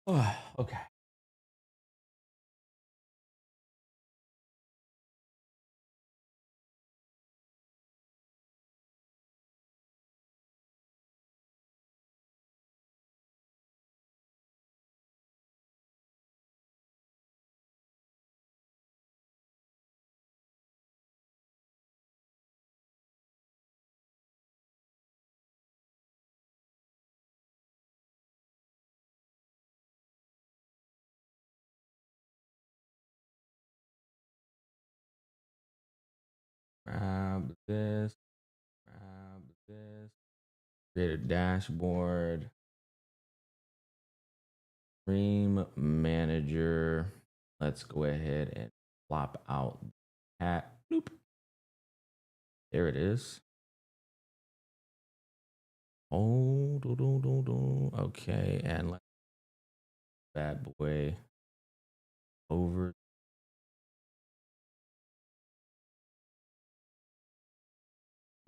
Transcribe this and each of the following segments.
Oh, okay. Grab this, grab this, create a dashboard, stream manager. Let's go ahead and plop out hat. Bloop. There it is. Oh, okay, and let's bad boy over.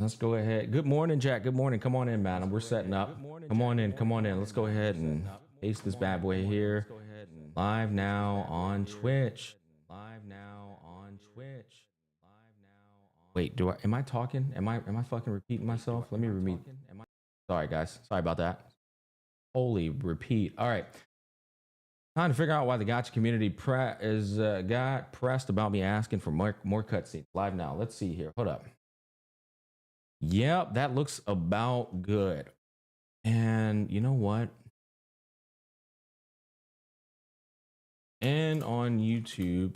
Let's go ahead. Good morning, Jack. Good morning. Come on in, man. We're setting up. Come on in. Come on in. Let's go ahead and paste this bad boy here. Live now on Twitch. Live now on Twitch. Wait, am I talking? Am I fucking repeating myself? Let me repeat. Sorry, guys. Sorry about that. Holy repeat. All right. Trying to figure out why the Gacha community got pressed about me asking for more cutscenes. Live now. Let's see here. Hold up. Yep, that looks about good. And you know what? And on YouTube,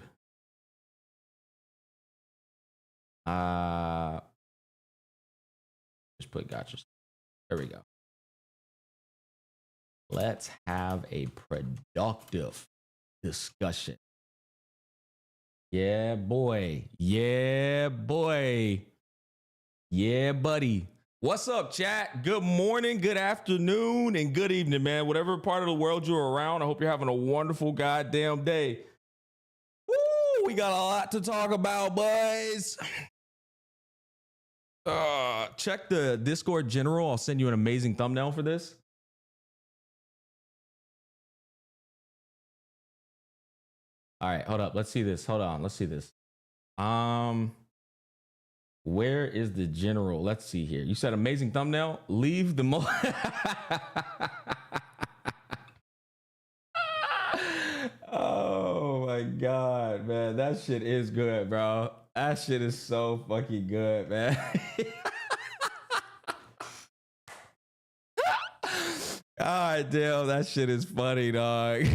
just put gotcha. There we go. Let's have a productive discussion. Yeah, boy. Yeah, boy. Yeah, buddy. What's up, chat? Good morning, good afternoon, and good evening, man. Whatever part of the world you're around, I hope you're having a wonderful goddamn day. Woo! We got a lot to talk about, boys. Check the Discord general. I'll send you an amazing thumbnail for this. All right, hold up. Let's see this. Hold on. Let's see this. Where is the general? Let's see here. You said amazing thumbnail. Leave the Oh my god, man. That shit is good, bro. That shit is so fucking good, man. God damn, that shit is funny, dog.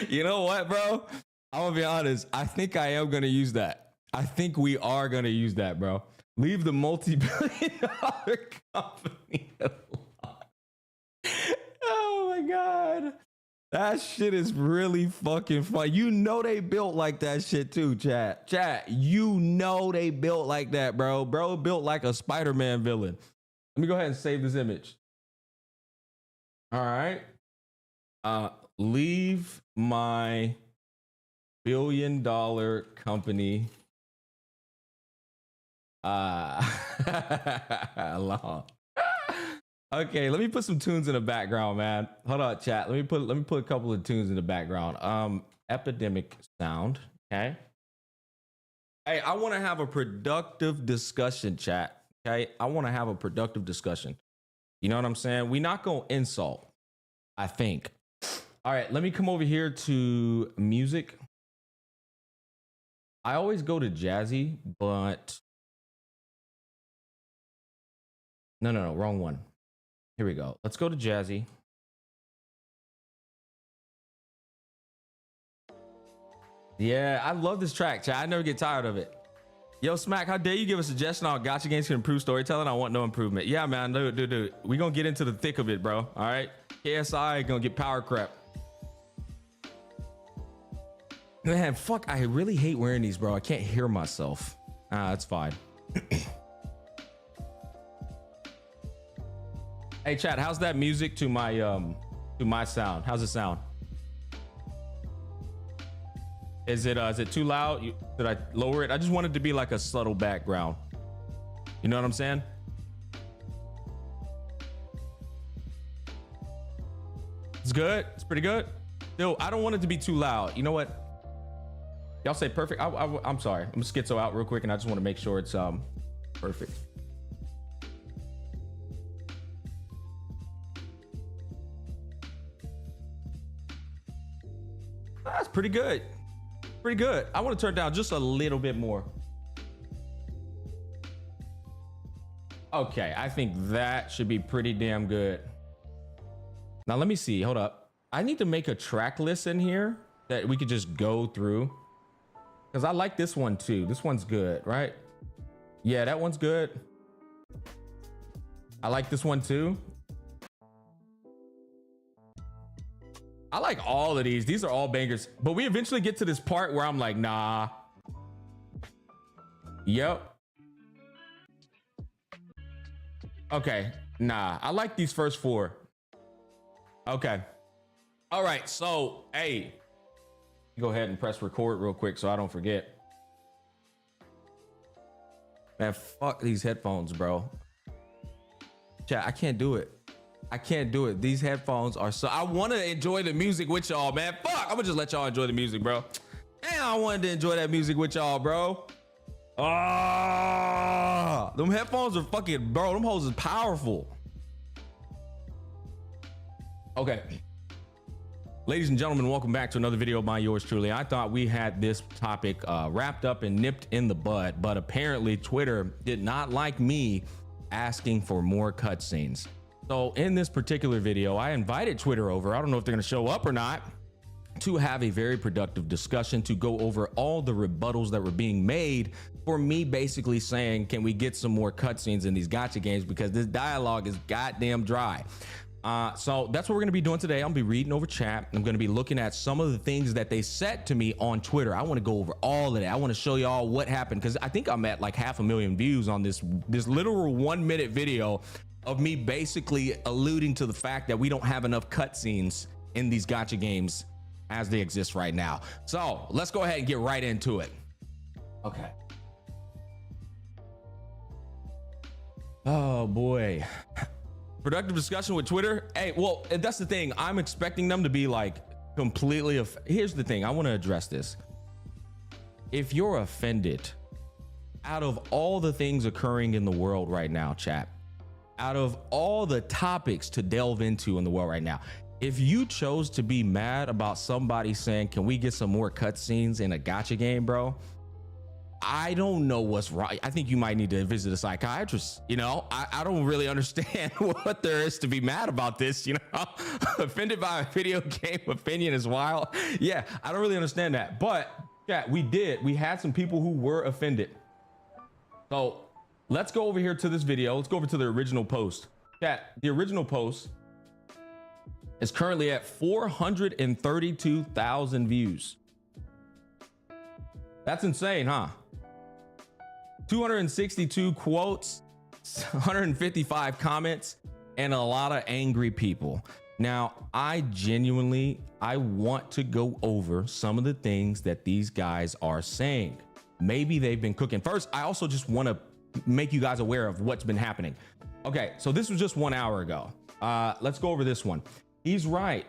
You know what, bro? I'm gonna be honest. I think I am gonna use that. I think we are gonna use that, bro. Leave the multi-billion-dollar company alone. Oh my god, that shit is really fucking fun. You know they built like that shit too, chat. Chat, you know they built like that, bro. Bro built like a Spider-Man villain. Let me go ahead and save this image. All right. Leave my billion-dollar company alone. Okay, let me put some tunes in the background, man. Hold on, chat. Let me put a couple of tunes in the background. Epidemic sound. Okay. Hey, I want to have a productive discussion, chat. Okay, I want to have a productive discussion. You know what I'm saying? We're not gonna insult, I think. All right, let me come over here to music. I always go to jazzy, but no, wrong one. Here we go. Let's go to jazzy. Yeah, I love this track, chat. I never get tired of it. Yo, Smack, how dare you give a suggestion on Gacha games can improve storytelling? I want no improvement. Yeah, man, dude. We gonna get into the thick of it, bro. All right, KSI gonna get power crap. Man, fuck, I really hate wearing these, bro. I can't hear myself. That's fine. Hey, chat, how's that music to my sound? How's it sound? Is it too loud? Did I lower it? I just want it to be like a subtle background. You know what I'm saying? It's good. It's pretty good. Still, I don't want it to be too loud. You know what? Y'all say perfect. I'm sorry. I'm gonna schizo out real quick, and I just want to make sure it's perfect. That's pretty good. Pretty good. I want to turn down just a little bit more. Okay, I think that should be pretty damn good. Now let me see. Hold up. I need to make a track list in here that we could just go through, because I like this one too. This one's good, right? Yeah, that one's good. I like this one too. I like all of these. These are all bangers. But we eventually get to this part where I'm like, nah. Yep. Okay, nah. I like these first four. Okay. All right, so, hey. Go ahead and press record real quick so I don't forget. Man, fuck these headphones, bro. Chat, I can't do it. I can't do it. These headphones are so... I want to enjoy the music with y'all, man. Fuck, I'm gonna just let y'all enjoy the music, bro. Damn, I wanted to enjoy that music with y'all, bro. Ah, them headphones are fucking... Bro, them hoes is powerful. Okay. Ladies and gentlemen, welcome back to another video by yours truly. I thought we had this topic wrapped up and nipped in the bud, but apparently Twitter did not like me asking for more cutscenes. So in this particular video, I invited Twitter over. I don't know if they're going to show up or not, to have a very productive discussion, to go over all the rebuttals that were being made for me basically saying, can we get some more cutscenes in these gacha games, because this dialogue is goddamn dry. So that's what we're going to be doing today. I'll be reading over chat. I'm going to be looking at some of the things that they said to me on Twitter. I want to go over all of that. I want to show y'all what happened, because I think I'm at like 500,000 views on this literal 1 minute video of me basically alluding to the fact that we don't have enough cutscenes in these gacha games as they exist right now. So let's go ahead and get right into it. Okay. Oh boy. Productive discussion with Twitter. Hey, well, that's the thing. I'm expecting them to be like completely. Here's the thing. I want to address this. If you're offended, out of all the things occurring in the world right now, chat, out of all the topics to delve into in the world right now, if you chose to be mad about somebody saying, can we get some more cutscenes in a gacha game, bro? I don't know what's right. I think you might need to visit a psychiatrist. You know, I don't really understand what there is to be mad about this. You know, offended by a video game opinion is wild. Yeah, I don't really understand that. But yeah, we had some people who were offended. So let's go over here to this video. Let's go over to the original post. Chat, the original post is currently at 432,000 views. That's insane, huh? 262 quotes, 155 comments, and a lot of angry people. Now, I want to go over some of the things that these guys are saying. Maybe they've been cooking. First, I also just want to make you guys aware of what's been happening. Okay, so this was just 1 hour ago. Let's go over this one. He's right.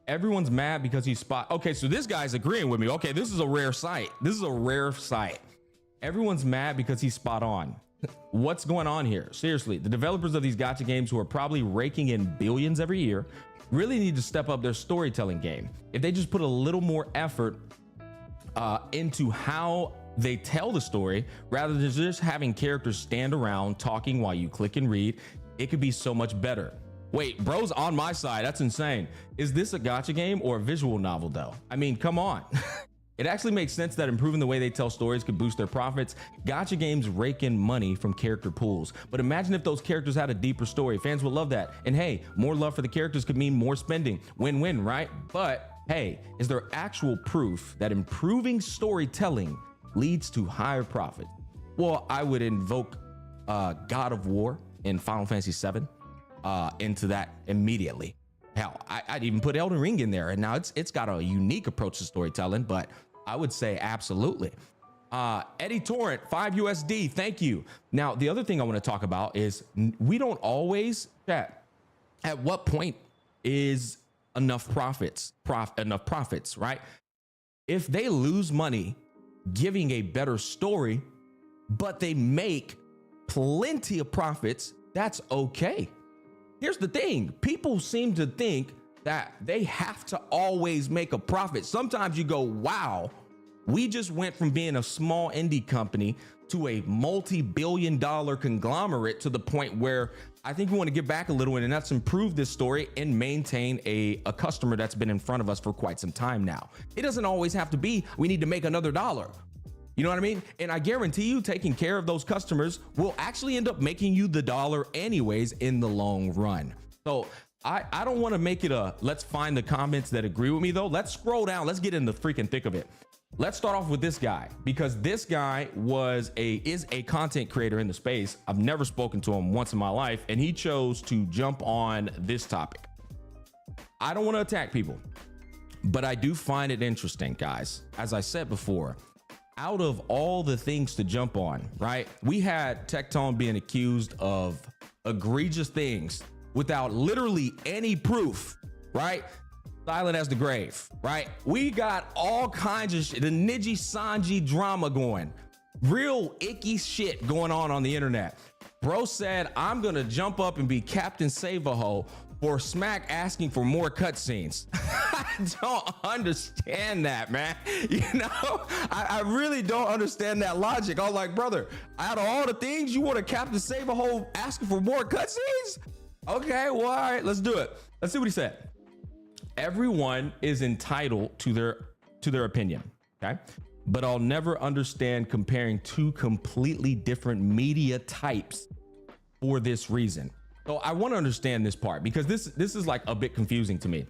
Everyone's mad because he's spot. Okay, so this guy's agreeing with me. Okay, this is a rare sight. This is a rare sight. Everyone's mad because he's spot on. What's going on here? Seriously, the developers of these gacha games, who are probably raking in billions every year, really need to step up their storytelling game. If they just put a little more effort into how they tell the story, rather than just having characters stand around talking while you click and read, it could be so much better. Wait, bro's on my side. That's insane. Is this a gacha game or a visual novel though? I mean, come on. It actually makes sense that improving the way they tell stories could boost their profits. Gacha games rake in money from character pools, but imagine if those characters had a deeper story. Fans would love that. And hey, more love for the characters could mean more spending. Win-win, right? But hey, is there actual proof that improving storytelling leads to higher profit? Well, I would invoke God of War in Final Fantasy VII into that immediately. Hell, I'd even put Elden Ring in there, and now it's got a unique approach to storytelling, but I would say absolutely. Eddie Torrent, 5 USD, thank you. Now, the other thing I want to talk about is we don't always chat. At what point is enough profits, right? If they lose money giving a better story, but they make plenty of profits, that's okay. Here's the thing. People seem to think that they have to always make a profit. Sometimes you go, wow, we just went from being a small indie company to a multi-billion-dollar conglomerate, to the point where I think we want to get back a little and that's improve this story and maintain a customer that's been in front of us for quite some time now. It doesn't always have to be, we need to make another dollar. You know what I mean? And I guarantee you, taking care of those customers will actually end up making you the dollar anyways in the long run. So I don't want to make it a, let's find the comments that agree with me though. Let's scroll down. Let's get in the freaking thick of it. Let's start off with this guy, because this guy is a content creator in the space. I've never spoken to him once in my life, and he chose to jump on this topic. I don't want to attack people, but I do find it interesting, guys. As I said before, out of all the things to jump on, right? We had Tectone being accused of egregious things without literally any proof, right? Silent as the grave, right? We got all kinds of shit, the Niji Sanji drama going, real icky shit going on the internet. Bro said, I'm gonna jump up and be Captain Save-A-Ho for Smack asking for more cutscenes. I don't understand that, man. You know, I really don't understand that logic. I was like, brother, out of all the things, you want a Captain Save-A-Ho asking for more cutscenes? Okay, well, all right, let's do it. Let's see what he said. Everyone is entitled to their opinion, okay? But I'll never understand comparing two completely different media types for this reason. So I want to understand this part, because this is like a bit confusing to me.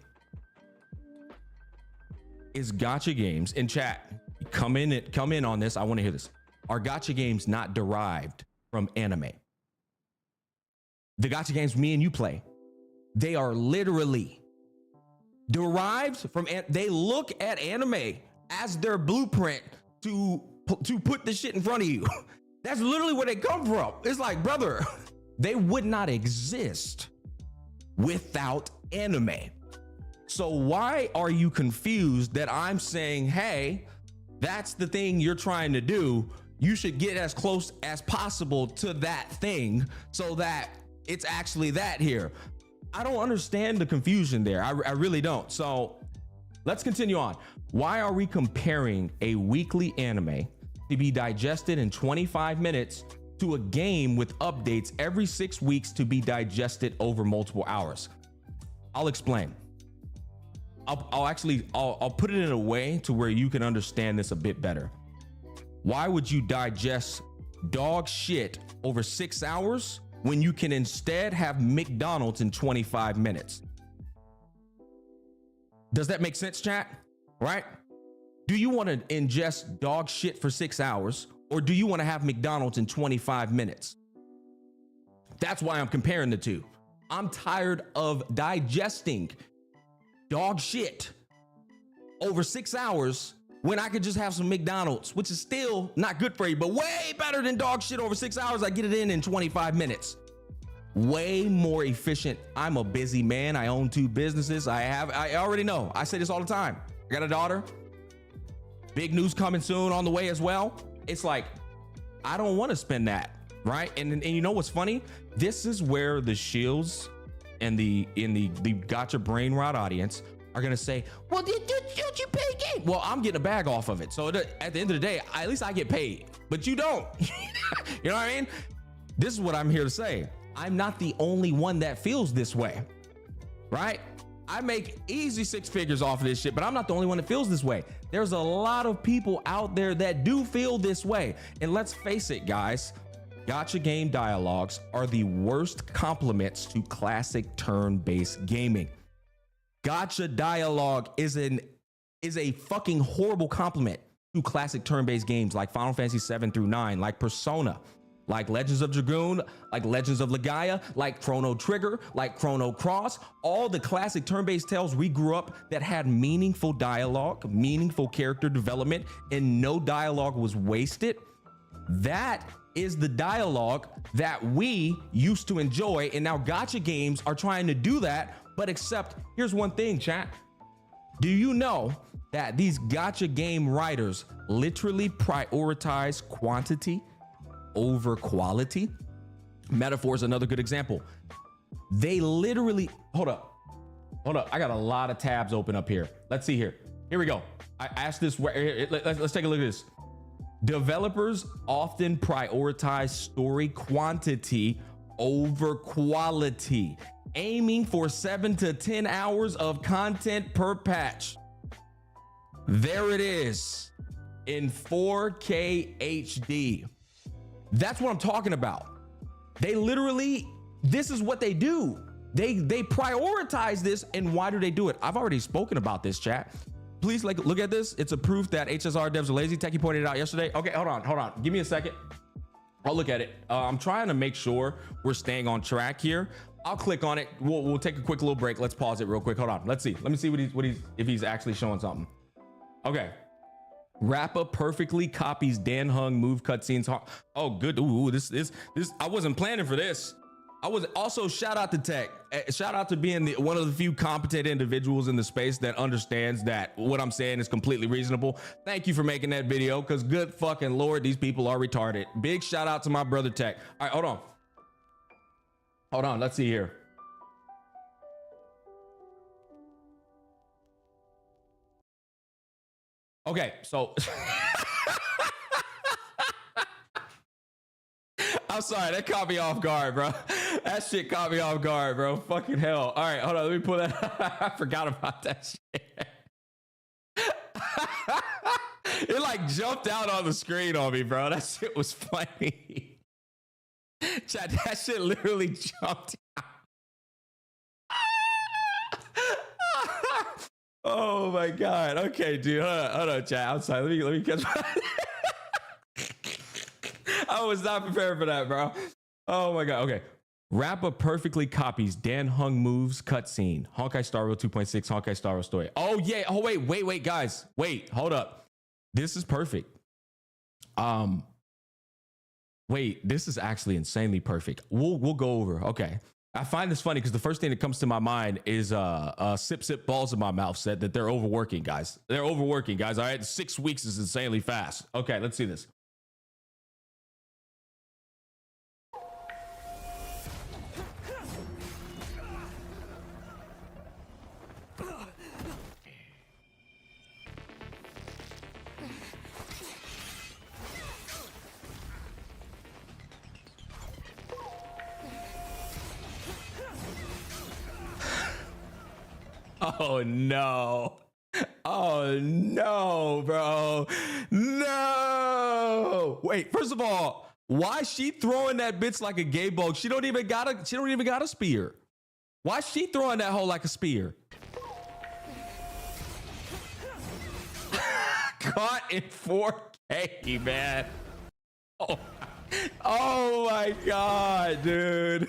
Is gacha games, in chat, come in on this, I want to hear this. Are gacha games not derived from anime? The gacha games me and you play, they are literally derived from, they look at anime as their blueprint to put the shit in front of you. That's literally where they come from. It's like, brother, they would not exist without anime. So why are you confused that I'm saying, hey, that's the thing you're trying to do, you should get as close as possible to that thing so that it's actually that here? I don't understand the confusion there. I really don't. So let's continue on. Why are we comparing a weekly anime to be digested in 25 minutes to a game with updates every 6 weeks to be digested over multiple hours? I'll explain. I'll put it in a way to where you can understand this a bit better. Why would you digest dog shit over 6 hours when you can instead have McDonald's in 25 minutes? Does that make sense, chat? Right? Do you want to ingest dog shit for 6 hours, or do you want to have McDonald's in 25 minutes? That's why I'm comparing the two. I'm tired of digesting dog shit over 6 hours when I could just have some McDonald's, which is still not good for you, but way better than dog shit over 6 hours. I get it in 25 minutes. Way more efficient. I'm a busy man. I own 2 businesses. I already know. I say this all the time. I got a daughter. Big news coming soon on the way as well. It's like, I don't want to spend that, right? And you know what's funny? This is where the shields and the gacha brain rot audience are gonna say, well, did you pay game? Well, I'm getting a bag off of it. So at the end of the day, at least I get paid, but you don't. You know what I mean? This is what I'm here to say. I'm not the only one that feels this way, right? I make easy 6 figures off of this shit, but I'm not the only one that feels this way. There's a lot of people out there that do feel this way. And let's face it, guys, gacha game dialogues are the worst compliments to classic turn-based gaming. Gacha dialogue is a fucking horrible compliment to classic turn-based games like Final Fantasy 7 through 9, like Persona, like Legends of Dragoon, like Legends of Legaia, like Chrono Trigger, like Chrono Cross, all the classic turn-based tales we grew up that had meaningful dialogue, meaningful character development, and no dialogue was wasted. That is the dialogue that we used to enjoy, and now gacha games are trying to do that But except, here's one thing, chat. Do you know that these gacha game writers literally prioritize quantity over quality? Metaphor is another good example. They literally, hold up. I got a lot of tabs open up here. Let's see here. Here we go. I asked this, let's take a look at this. Developers often prioritize story quantity over quality, aiming for 7 to 10 hours of content per patch. There it is in 4K HD. That's what I'm talking about. They literally, this is what they do. They prioritize this. And why do they do it? I've already spoken about this, chat. Please look at this. It's a proof that HSR devs are lazy. Techie pointed it out yesterday. Okay, hold on. Give me a second. I'll look at it. I'm trying to make sure we're staying on track here. I'll click on it. We'll take a quick little break. Let's pause it real quick. Hold on. Let's see. Let me see if he's actually showing something. Okay. Rappa perfectly copies Dan Hung move cutscenes. Oh, good. Ooh, this. I wasn't planning for this. I was also shout out to Tech. Shout out to being one of the few competent individuals in the space that understands that what I'm saying is completely reasonable. Thank you for making that video, because good fucking Lord, these people are retarded. Big shout out to my brother Tech. All right, hold on. Let's see here. Okay, so I'm sorry, that caught me off guard, bro. That shit caught me off guard, bro. Fucking hell. All right, hold on. Let me pull that. I forgot about that shit. It like jumped out on the screen on me, bro. That shit was funny. Chat, that shit literally jumped out. Oh my God. Okay, dude. Hold on, chat. I'm sorry. Let me catch my... I was not prepared for that, bro. Oh my God. Okay. Rappa perfectly copies Dan Hung moves cutscene. Honkai Star Rail 2.6, Honkai Star Rail story. Oh yeah. Oh wait, guys. Wait, hold up. This is perfect. Wait, this is actually insanely perfect. We'll go over. Okay. I find this funny because the first thing that comes to my mind is Sip Balls in my mouth said that they're overworking, guys. They're overworking, guys. All right. 6 weeks is insanely fast. Okay, let's see this. Oh no. Oh no, bro. No. Wait, first of all, why is she throwing that bitch like a gay bug? She don't even got a spear. Why is she throwing that hole like a spear? Caught in 4K, man. Oh my God, dude.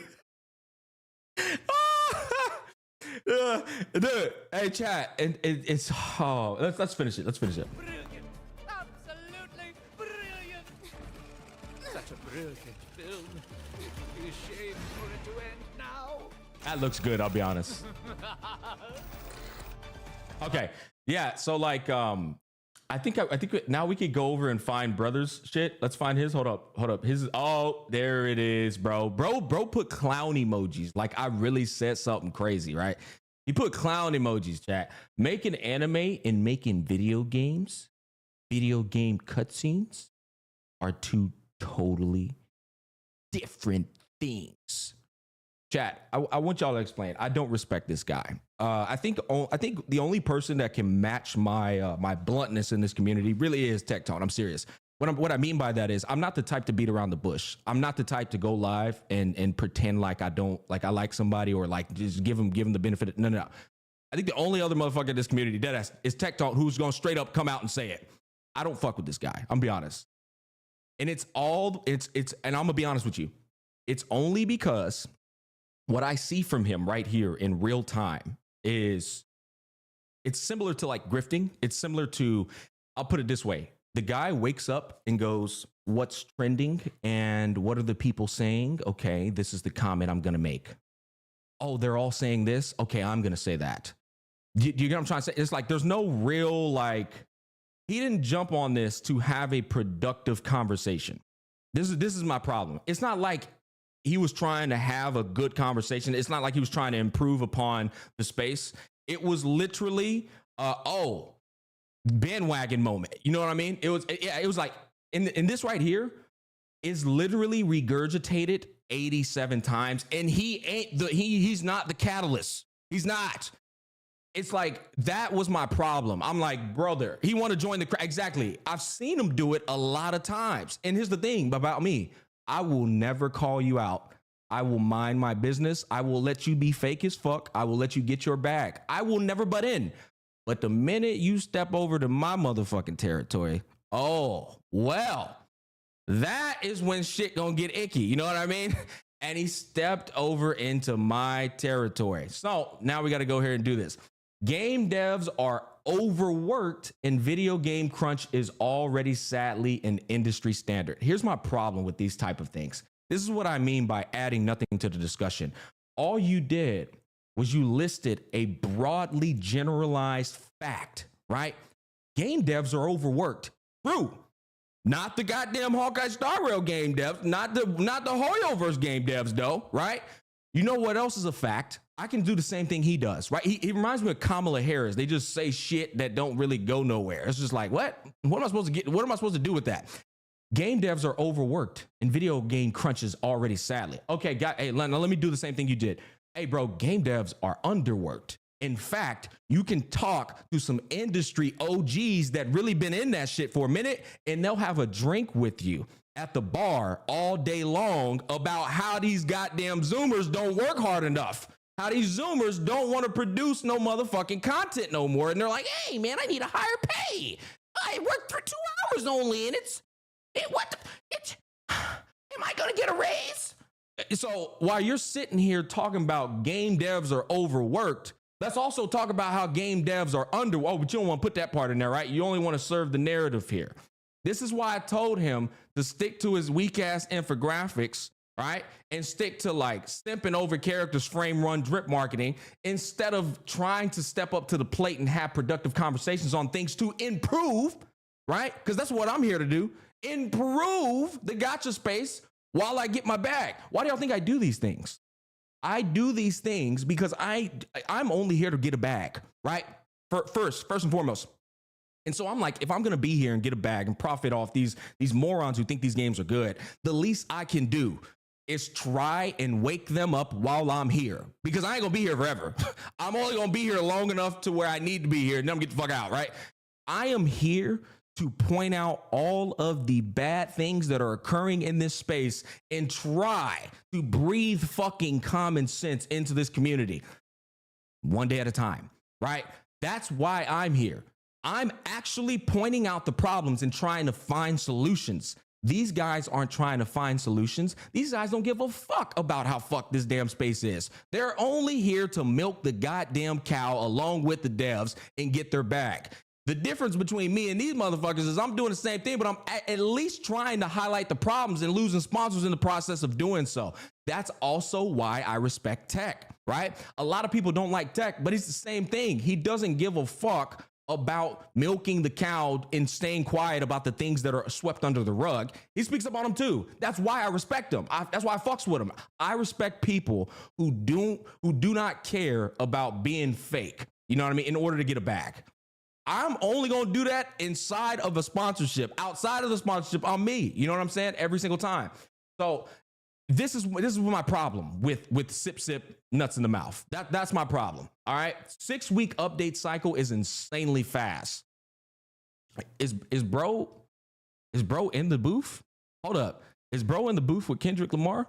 Dude, hey chat, and it's let's finish it. Brilliant, absolutely brilliant. Such a brilliant film. It'd be a shame for it to end now. That looks good, I'll be honest. Okay, yeah. So like, I think now we could go over and find brother's shit. Let's find his. Hold up. His. Oh, there it is, bro. Bro put clown emojis. Like I really said something crazy, right? He put clown emojis, chat. Making anime and making video game cutscenes are two totally different things. Chat, I want y'all to explain. I don't respect this guy. I think the only person that can match my my bluntness in this community really is Tech Talk. I'm serious. What I mean by that is I'm not the type to beat around the bush. I'm not the type to go live and pretend like I like somebody or like just give them the benefit. No. I think the only other motherfucker in this community deadass is Tech Talk, who's gonna straight up come out and say it. I don't fuck with this guy. I'm gonna be honest. And it's and I'm gonna be honest with you. It's only because what I see from him right here in real time is it's similar to like grifting. It's similar to, I'll put it this way. The guy wakes up and goes, what's trending and what are the people saying? Okay, this is the comment I'm going to make. oh, they're all saying this. Okay, I'm gonna say that. Do you get what I'm trying to say? It's like there's no real like. He didn't jump on this to have a productive conversation. This is my problem. It's not like he was trying to have a good conversation. It's not like he was trying to improve upon the space. It was literally, bandwagon moment. You know what I mean? It was like in this right here is literally regurgitated 87 times, and he's not the catalyst. He's not. It's like that was my problem. I'm like, brother, he want to join the crowd. Exactly. I've seen him do it a lot of times. And here's the thing about me. I will never call you out. I will mind my business. I will let you be fake as fuck. I will let you get your bag. I will never butt in. But the minute you step over to my motherfucking territory, oh, well, that is when shit gonna get icky. You know what I mean? And he stepped over into my territory. So now we got to go here and do this. Game devs are overworked and video game crunch is already sadly an industry standard. Here's my problem with these type of things. This is what I mean by adding nothing to the discussion. All you did was you listed a broadly generalized fact, right? Game devs are overworked. True. Not the goddamn Hawkeye Star Rail game devs, not the Hoyoverse game devs though, right? You know what else is a fact? I can do the same thing he does, right? He reminds me of Kamala Harris. They just say shit that don't really go nowhere. It's just like, what? What am I supposed to get? What am I supposed to do with that? Game devs are overworked and video game crunch is already sadly. Okay, hey, now let me do the same thing you did. Hey, bro, game devs are underworked. In fact, you can talk to some industry OGs that really been in that shit for a minute, and they'll have a drink with you at the bar all day long about how these goddamn Zoomers don't work hard enough. How these Zoomers don't want to produce no motherfucking content no more. And they're like, hey, man, I need a higher pay. I worked for 2 hours only, and am I going to get a raise? So while you're sitting here talking about game devs are overworked, let's also talk about how game devs are but you don't want to put that part in there, right? You only want to serve the narrative here. This is why I told him to stick to his weak ass infographics, right? And stick to like simping over characters, frame run, drip marketing, instead of trying to step up to the plate and have productive conversations on things to improve, right? Because that's what I'm here to do. Improve the gacha space while I get my bag. Why do y'all think I do these things? I do these things because I'm only here to get a bag, right? First and foremost. And so I'm like, if I'm going to be here and get a bag and profit off these morons who think these games are good, the least I can do is try and wake them up while I'm here, because I ain't going to be here forever. I'm only going to be here long enough to where I need to be here and then I'm get the fuck out, right? I am here to point out all of the bad things that are occurring in this space and try to breathe fucking common sense into this community one day at a time, right? That's why I'm here. I'm actually pointing out the problems and trying to find solutions. These guys aren't trying to find solutions. These guys don't give a fuck about how fucked this damn space is. They're only here to milk the goddamn cow along with the devs and get their bag. The difference between me and these motherfuckers is I'm doing the same thing, but I'm at least trying to highlight the problems and losing sponsors in the process of doing so. That's also why I respect tech, right? A lot of people don't like tech, but it's the same thing. He doesn't give a fuck about milking the cow and staying quiet about the things that are swept under the rug. He speaks about them too. That's why I respect him. That's why I fucks with him. I respect people who do not care about being fake, you know what I mean, in order to get a bag. I'm only going to do that inside of a sponsorship. Outside of the sponsorship, I'm me. You know what I'm saying? Every single time. So this is my problem with sip nuts in the mouth. That's my problem. All right. 6-week update cycle is insanely fast. Is bro in the booth? Hold up. Is bro in the booth with Kendrick Lamar?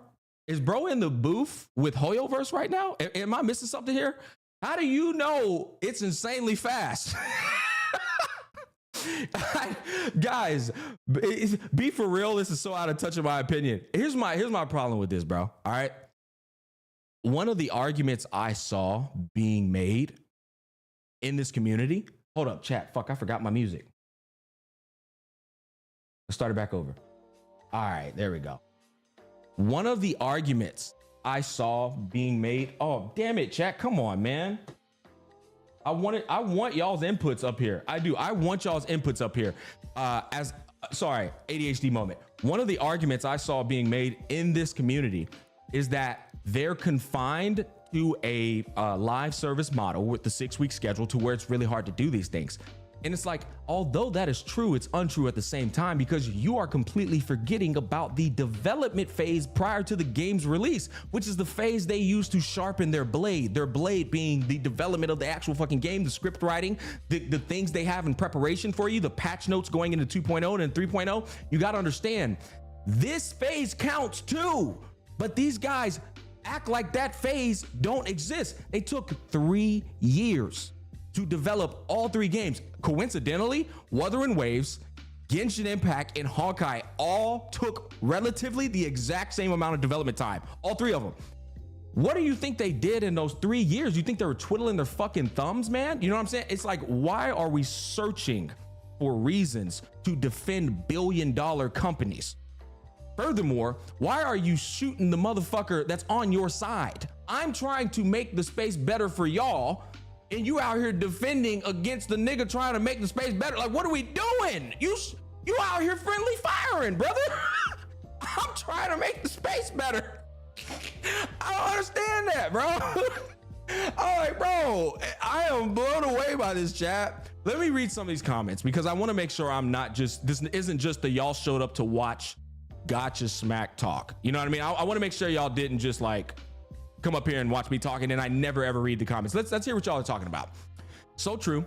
Is bro in the booth with Hoyoverse right now? Am I missing something here? How do you know it's insanely fast? Guys, be for real. This is so out of touch in my opinion. Here's my problem with this, bro. All right. One of the arguments I saw being made in this community. Hold up, chat. Fuck, I forgot my music. Let's start it back over. All right, there we go. One of the arguments I saw being made. Oh, damn it, chat. Come on, man. I want y'all's inputs up here. I do. I want y'all's inputs up here. Sorry, ADHD moment. One of the arguments I saw being made in this community is that they're confined to a live service model with the 6-week schedule to where it's really hard to do these things. And it's like, although that is true, it's untrue at the same time, because you are completely forgetting about the development phase prior to the game's release, which is the phase they use to sharpen their blade being the development of the actual fucking game, the script writing, the things they have in preparation for you, the patch notes going into 2.0 and 3.0. You got to understand, this phase counts too, but these guys act like that phase don't exist. They took 3 years to develop all 3 games. Coincidentally, Wuthering Waves, Genshin Impact, and Honkai all took relatively the exact same amount of development time. All 3 of them. What do you think they did in those 3 years? You think they were twiddling their fucking thumbs, man? You know what I'm saying? It's like, why are we searching for reasons to defend billion-dollar companies? Furthermore, why are you shooting the motherfucker that's on your side? I'm trying to make the space better for y'all, and you out here defending against the nigga trying to make the space better. Like, what are we doing? You out here friendly firing, brother. I'm trying to make the space better. I don't understand that, bro. I'm like, bro, I am blown away by this chat. Let me read some of these comments, because I want to make sure I'm not just, this isn't just the y'all showed up to watch Gacha smack talk. You know what I mean? I want to make sure y'all didn't just like come up here and watch me talking and I never ever read the comments. Let's hear what y'all are talking about. So true.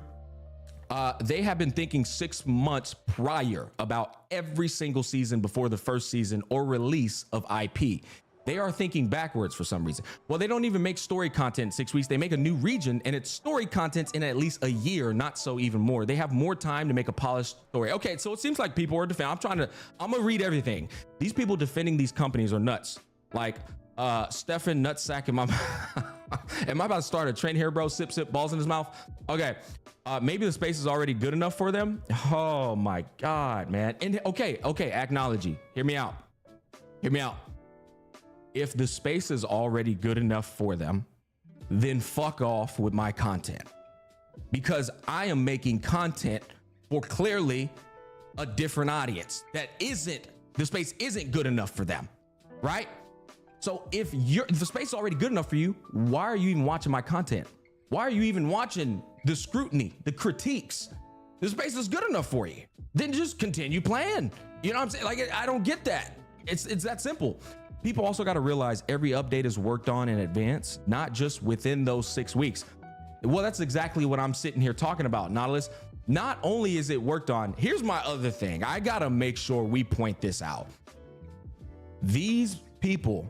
They have been thinking 6 months prior about every single season before the first season or release of IP. They are thinking backwards for some reason. Well, they don't even make story content in 6 weeks. They make a new region and it's story content in at least a year, not so even more. They have more time to make a polished story. Okay, so it seems like people are defending. I'm gonna read everything. These people defending these companies are nuts. Like, Stefan Nutsack in my am I about to start a trend here, bro? Sip balls in his mouth. Okay, maybe the space is already good enough for them. Oh my god, man. And okay, acknowledge. Hear me out. If the space is already good enough for them, then fuck off with my content, because I am making content for clearly a different audience that the space isn't good enough for them, right? So if the space is already good enough for you, why are you even watching my content? Why are you even watching the scrutiny, the critiques? The space is good enough for you. Then just continue playing. You know what I'm saying? Like, I don't get that. It's that simple. People also got to realize every update is worked on in advance, not just within those 6 weeks. Well, that's exactly what I'm sitting here talking about, Nautilus. Not only is it worked on, here's my other thing. I got to make sure we point this out. These people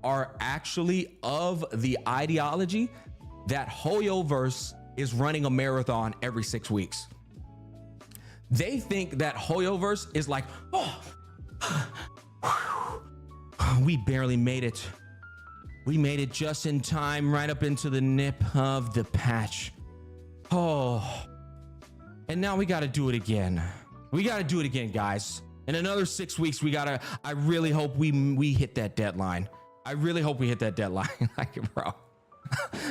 are actually of the ideology that Hoyoverse is running a marathon every 6 weeks. They think that Hoyoverse is like, we barely made it. We made it just in time, right up into the nip of the patch. Oh, and now we got to do it again. We got to do it again, guys. In another 6 weeks, I really hope we hit that deadline. I really hope we hit that deadline. Like, bro,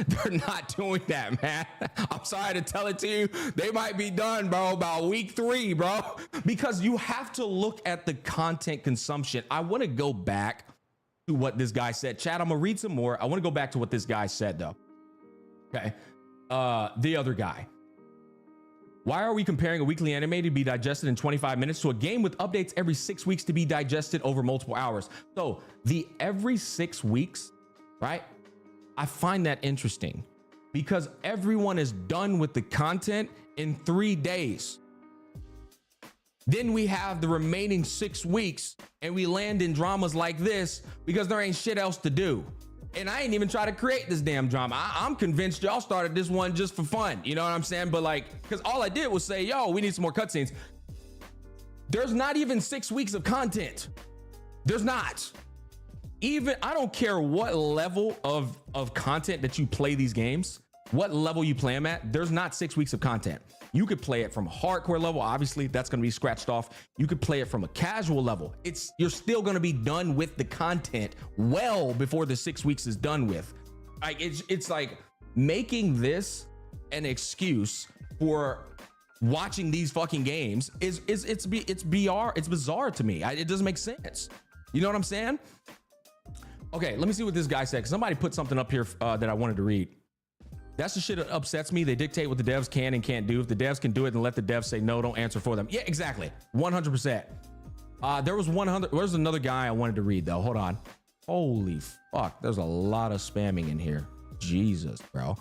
they're not doing that, man. I'm sorry to tell it to you. They might be done, bro, about week 3, bro, because you have to look at the content consumption. I want to go back to what this guy said. Chat, I'm gonna read some more. I want to go back to what this guy said, though. Okay. The other guy. Why are we comparing a weekly anime to be digested in 25 minutes to a game with updates every 6 weeks to be digested over multiple hours? So the every 6 weeks, right? I find that interesting because everyone is done with the content in 3 days. Then we have the remaining 6 weeks and we land in dramas like this because there ain't shit else to do. And I ain't even try to create this damn drama. I'm convinced y'all started this one just for fun. You know what I'm saying? But like, because all I did was say, yo, we need some more cutscenes. There's not even 6 weeks of content. There's not. Even, I don't care what level of content that you play these games. what level you play them at, there's not 6 weeks of content. You could play it from hardcore level. Obviously, that's going to be scratched off. You could play it from a casual level. You're still going to be done with the content well before the 6 weeks is done with. Like it's like making this an excuse for watching these fucking games it's bizarre to me. It doesn't make sense. You know what I'm saying? Okay, let me see what this guy said. Somebody put something up here that I wanted to read. That's the shit that upsets me. They dictate what the devs can and can't do. If the devs can do it, then let the devs say no, don't answer for them. Yeah, exactly. 100%. There's another guy I wanted to read though. Hold on. Holy fuck. There's a lot of spamming in here. Jesus, bro.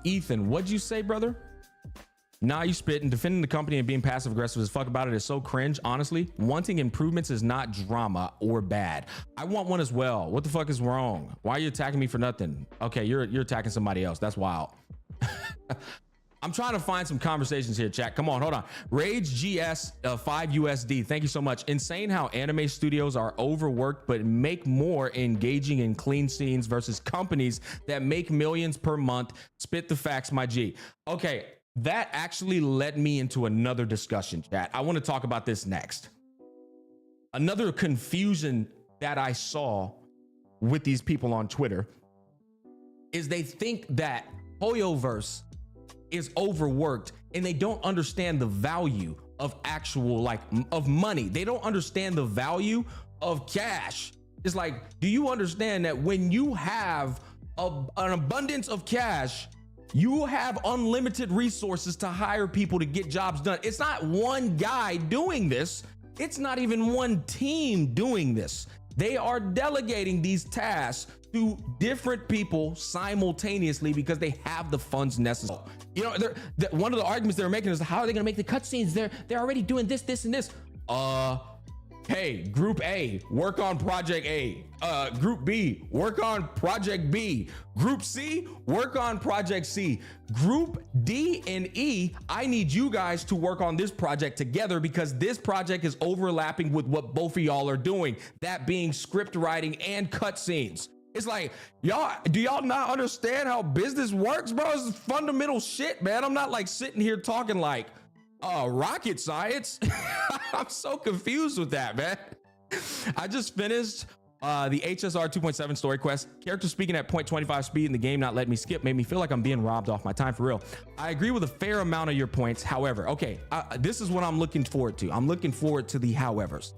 Ethan, what'd you say, brother? Nah, you spitting. Defending the company and being passive aggressive as fuck about it is so cringe. Honestly, wanting improvements is not drama or bad. I want one as well. What the fuck is wrong? Why are you attacking me for nothing? Okay, you're attacking somebody else. That's wild. I'm trying to find some conversations here, chat. Come on, hold on. Rage GS 5 USD. Thank you so much. Insane how anime studios are overworked but make more engaging and clean scenes versus companies that make millions per month. Spit the facts, my G. Okay, that actually led me into another discussion, chat. I want to talk about this next. Another confusion that I saw with these people on Twitter is they think that Hoyoverse is overworked and they don't understand the value of actual of money. They don't understand the value of cash. It's like, do you understand that when you have an abundance of cash, you have unlimited resources to hire people to get jobs done? It's not one guy doing this. It's not even one team doing this. They are delegating these tasks to different people simultaneously because they have the funds necessary. You know, one of the arguments they're making is, how are they going to make the cutscenes? They're already doing this, this, and this. Hey, Group A, work on Project A. Group B, work on Project B. Group C, work on Project C. Group D and E, I need you guys to work on this project together because this project is overlapping with what both of y'all are doing, that being script writing and cutscenes. It's like, do y'all not understand how business works, bro? This is fundamental shit, man. I'm not like sitting here talking like rocket science. I'm so confused with that, man. I just finished the HSR 2.7 story quest. Character speaking at 0.25 speed in the game not letting me skip made me feel like I'm being robbed off my time, for real. I agree with a fair amount of your points. However, okay, this is what I'm looking forward to. I'm looking forward to the howevers.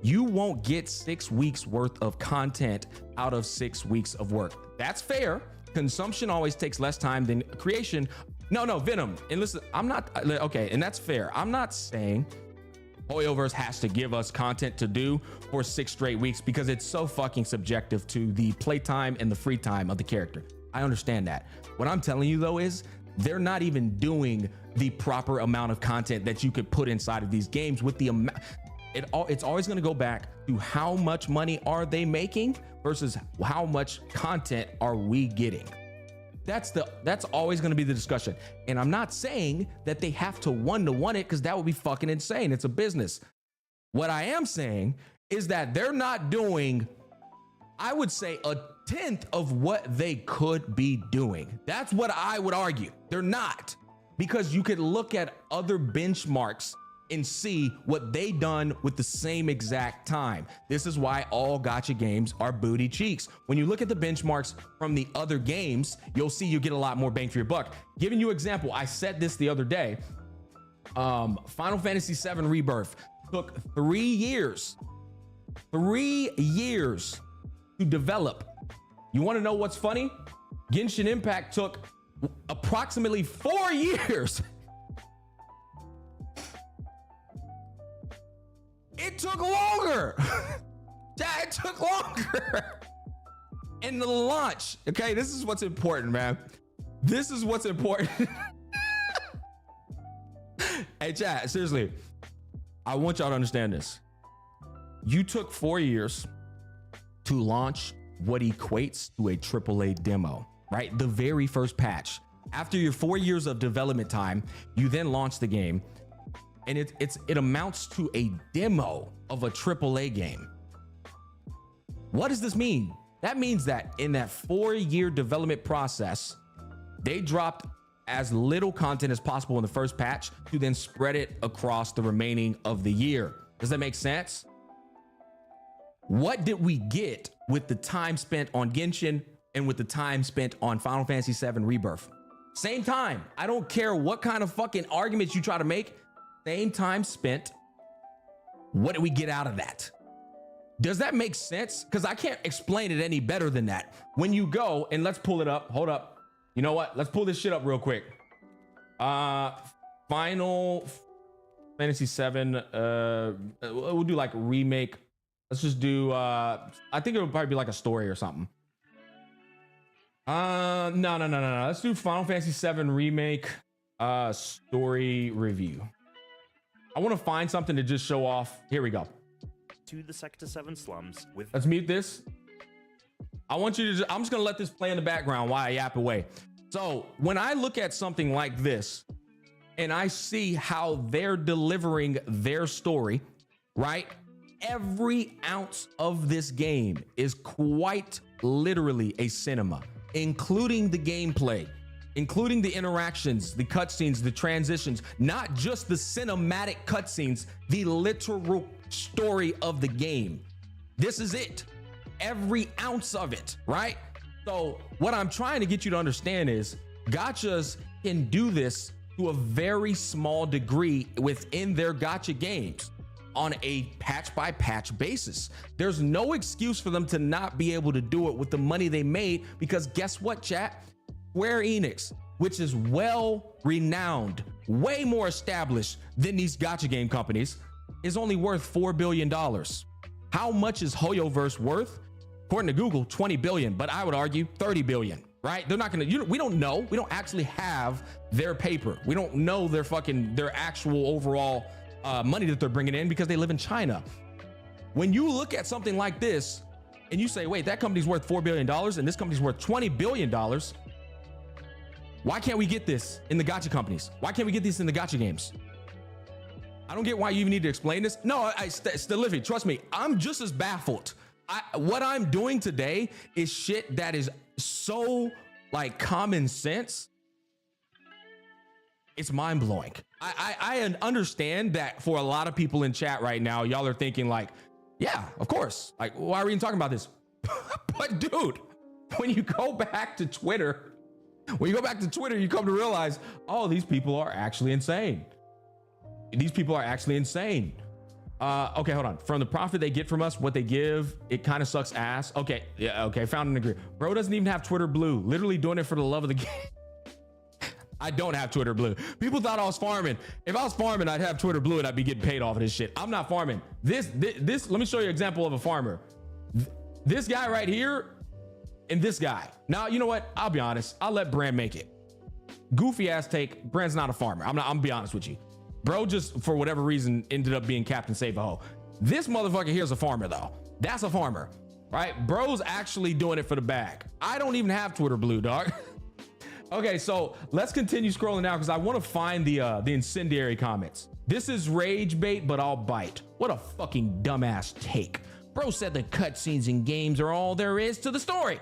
You won't get 6 weeks worth of content out of 6 weeks of work. That's fair. Consumption always takes less time than creation. No, Venom. And listen, I'm not, okay, and that's fair. I'm not saying Hoyoverse has to give us content to do for 6 straight weeks because it's so fucking subjective to the playtime and the free time of the character. I understand that. What I'm telling you though is they're not even doing the proper amount of content that you could put inside of these games with the amount. It's always going to go back to how much money are they making versus how much content are we getting. That's always going to be the discussion. And I'm not saying that they have to one-to-one it because that would be fucking insane. It's a business. What I am saying is that they're not doing, I would say, 1/10 of what they could be doing. That's what I would argue. They're not, because you could look at other benchmarks and see what they done with the same exact time. This is why all gacha games are booty cheeks. When you look at the benchmarks from the other games, you'll see you get a lot more bang for your buck. Giving you an example, I said this the other day. Final Fantasy VII Rebirth took 3 years. 3 years to develop. You want to know what's funny? Genshin Impact took approximately 4 years. It took longer. Yeah, it took longer. In the launch. Okay, this is what's important, man. This is what's important. Hey, chat, seriously. I want y'all to understand this. You took 4 years to launch what equates to a AAA demo, right? The very first patch. After your 4 years of development time, you then launch the game. And it amounts to a demo of a AAA game. What does this mean? That means that in that 4-year development process, they dropped as little content as possible in the first patch to then spread it across the remaining of the year. Does that make sense? What did we get with the time spent on Genshin and with the time spent on Final Fantasy VII Rebirth? Same time. I don't care what kind of fucking arguments you try to make. Same time spent. What did we get out of that? Does that make sense? Because I can't explain it any better than that. When you go and let's pull it up. Hold up. You know what? Let's pull this shit up real quick. Final Fantasy VII. We'll do like remake. Let's just do. I think it'll probably be like a story or something. No. Let's do Final Fantasy VII remake. Story review. I want to find something to just show off. Here we go. To the Sector 7 slums with. Let's mute this. I want you to, I'm just gonna let this play in the background while I yap away. So when I look at something like this and I see how they're delivering their story, right? Every ounce of this game is quite literally a cinema, including the gameplay, including the interactions, the cutscenes, the transitions, not just the cinematic cutscenes, the literal story of the game. This is it. Every ounce of it, right? So what I'm trying to get you to understand is gachas can do this to a very small degree within their gacha games on a patch by patch basis. There's no excuse for them to not be able to do it with the money they made, because guess what, chat? Square Enix, which is well renowned, way more established than these gacha game companies, is only worth $4 billion. How much is Hoyoverse worth? According to Google, 20 billion, but I would argue 30 billion, right? They're not gonna, we don't know. We don't actually have their paper. We don't know their actual overall money that they're bringing in, because they live in China. When you look at something like this and you say, wait, that company's worth $4 billion and this company's worth $20 billion. Why can't we get this in the gacha companies? Why can't we get this in the gacha games? I don't get why you even need to explain this. No, Stelifi, trust me, I'm just as baffled. What I'm doing today is shit that is so like common sense. It's mind blowing. I understand that for a lot of people in chat right now, y'all are thinking like, yeah, of course. Like, why are we even talking about this? But dude, when you go back to Twitter, you come to realize, oh, these people are actually insane. These people are actually insane. Okay, hold on. From the profit they get from us, what they give, it kind of sucks ass. Okay, yeah, okay, found an agree. Bro doesn't even have Twitter Blue. Literally doing it for the love of the game. I don't have Twitter Blue. People thought I was farming. If I was farming, I'd have Twitter Blue and I'd be getting paid off of this shit. I'm not farming. This, let me show you an example of a farmer. This guy right here and this guy. Now, you know what? I'll be honest. I'll let Brand make it. Goofy ass take. Brand's not a farmer. I'm gonna be honest with you. Bro just, for whatever reason, ended up being Captain Save-A-Ho. This motherfucker here's a farmer though. That's a farmer, right? Bro's actually doing it for the bag. I don't even have Twitter Blue, dog. Okay, so let's continue scrolling now because I want to find the incendiary comments. This is rage bait, but I'll bite. What a fucking dumbass take. Bro said the cutscenes in games are all there is to the story.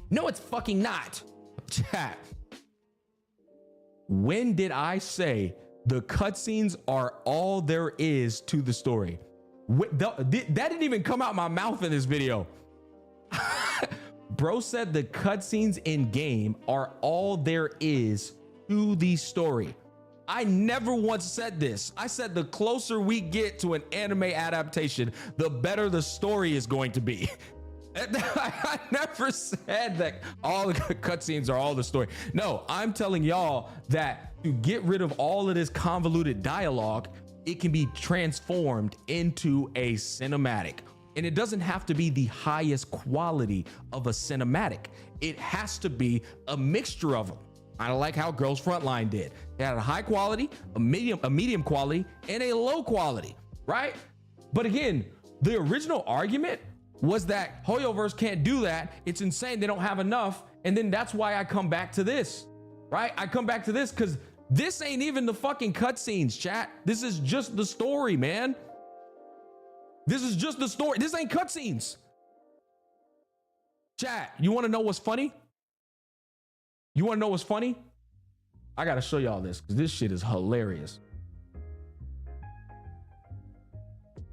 No, it's fucking not. Chat. When did I say the cutscenes are all there is to the story? That didn't even come out my mouth in this video. Bro said the cutscenes in game are all there is to the story. I never once said this. I said the closer we get to an anime adaptation, the better the story is going to be. I never said that all the cutscenes are all the story. No, I'm telling y'all that to get rid of all of this convoluted dialogue, it can be transformed into a cinematic. And it doesn't have to be the highest quality of a cinematic. It has to be a mixture of them. I don't like how Girls Frontline did. They had a high quality, a medium quality, and a low quality, right? But again, the original argument was that Hoyoverse can't do that. It's insane. They don't have enough. And then that's why I come back to this, right? I come back to this because this ain't even the fucking cutscenes, chat. This is just the story, man. This is just the story. This ain't cutscenes. Chat, you want to know what's funny? You want to know what's funny? I got to show y'all this because this shit is hilarious.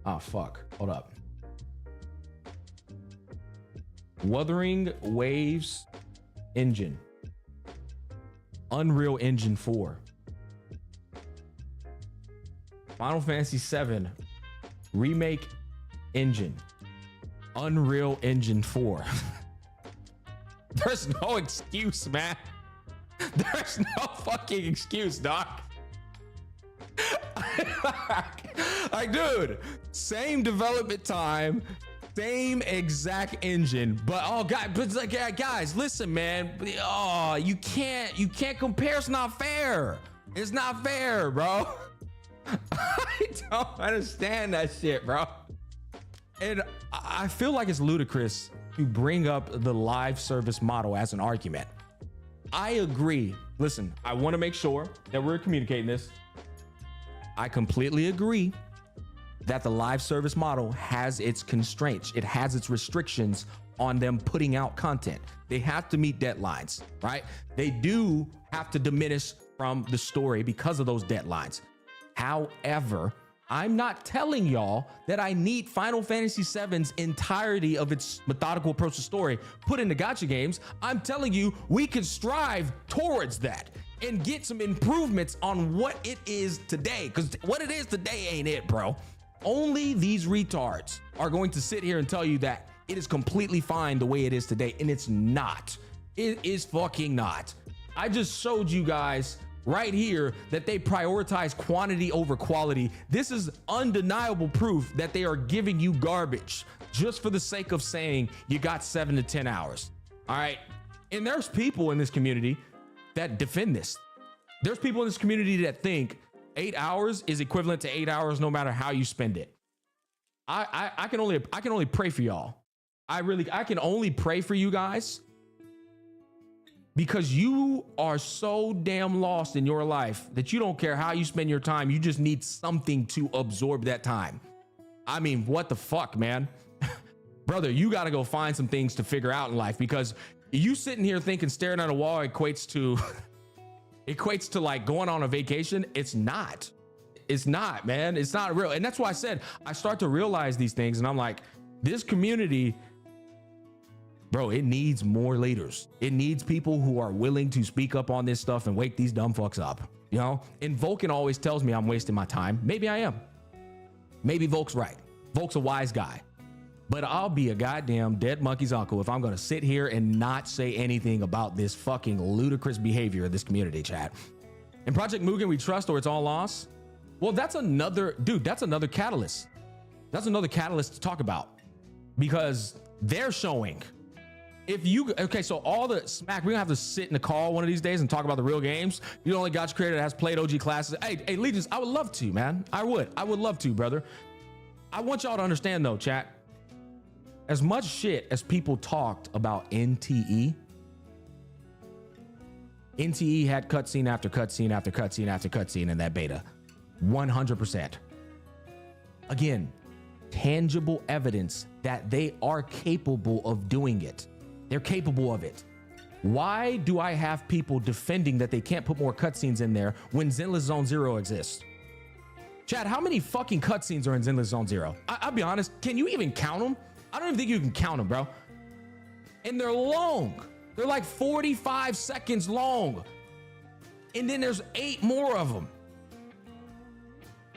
Oh, fuck. Hold up. Wuthering Waves engine. Unreal Engine 4. Final Fantasy 7 remake engine. Unreal Engine 4. There's no excuse, man. There's no fucking excuse, doc. Like, dude, same development time, same exact engine, but oh god, but it's like, yeah, guys, listen, man. Oh, you can't compare. It's not fair. It's not fair, bro. I don't understand that shit, bro. And I feel like it's ludicrous to bring up the live service model as an argument. I agree. Listen, I want to make sure that we're communicating this. I completely agree that the live service model has its constraints. It has its restrictions on them putting out content. They have to meet deadlines, right? They do have to diminish from the story because of those deadlines. However, I'm not telling y'all that I need Final Fantasy VII's entirety of its methodical approach to story put into gacha games. I'm telling you, we can strive towards that and get some improvements on what it is today. Because what it is today ain't it, bro. Only these retards are going to sit here and tell you that it is completely fine the way it is today. And it's not. It is fucking not. I just showed you guys right here that they prioritize quantity over quality. This is undeniable proof that they are giving you garbage just for the sake of saying you got 7 to 10 hours. All right. And there's people in this community that defend this. There's people in this community that think 8 hours is equivalent to 8 hours no matter how you spend it. I can only pray for y'all. I can only pray for you guys, because you are so damn lost in your life that you don't care how you spend your time. You just need something to absorb that time. I mean, what the fuck, man? Brother, you got to go find some things to figure out in life, because you sitting here thinking staring at a wall equates to like going on a vacation. It's not, man. It's not real. And that's why I said, I start to realize these things and I'm like, this community, bro, it needs more leaders. It needs people who are willing to speak up on this stuff and wake these dumb fucks up, you know? And Vulcan always tells me I'm wasting my time. Maybe I am. Maybe Volk's right. Volk's a wise guy. But I'll be a goddamn dead monkey's uncle if I'm going to sit here and not say anything about this fucking ludicrous behavior of this community, chat. In Project Mugen, we trust or it's all loss. Well, that's another, dude, that's another catalyst. That's another catalyst to talk about, because they're showing. If you, okay, so all the smack, we're gonna have to sit in the call one of these days and talk about the real games. You only got your creator that has played OG classes. Hey, Legions, I would love to, man. I would love to, brother. I want y'all to understand though, chat. As much shit as people talked about NTE had cutscene after cutscene after cutscene after cutscene in that beta. 100%. Again, tangible evidence that they are capable of doing it. They're capable of it. Why do I have people defending that they can't put more cutscenes in there when Zenless Zone Zero exists? Chad, how many fucking cutscenes are in Zenless Zone Zero? I'll be honest, can you even count them? I don't even think you can count them, bro. And they're long. They're like 45 seconds long. And then there's 8 more of them.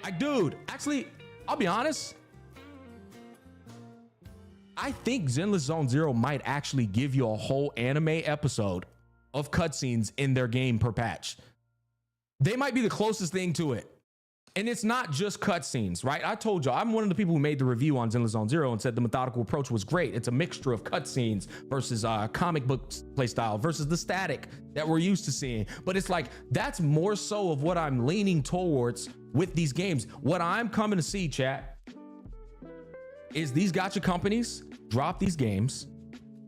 Like, dude, actually, I'll be honest. I think Zenless Zone Zero might actually give you a whole anime episode of cutscenes in their game per patch. They might be the closest thing to it. And it's not just cutscenes, right? I told you, I'm one of the people who made the review on Zenless Zone Zero and said the methodical approach was great. It's a mixture of cutscenes versus comic book playstyle versus the static that we're used to seeing. But it's like, that's more so of what I'm leaning towards with these games. What I'm coming to see, chat, is these gacha companies drop these games,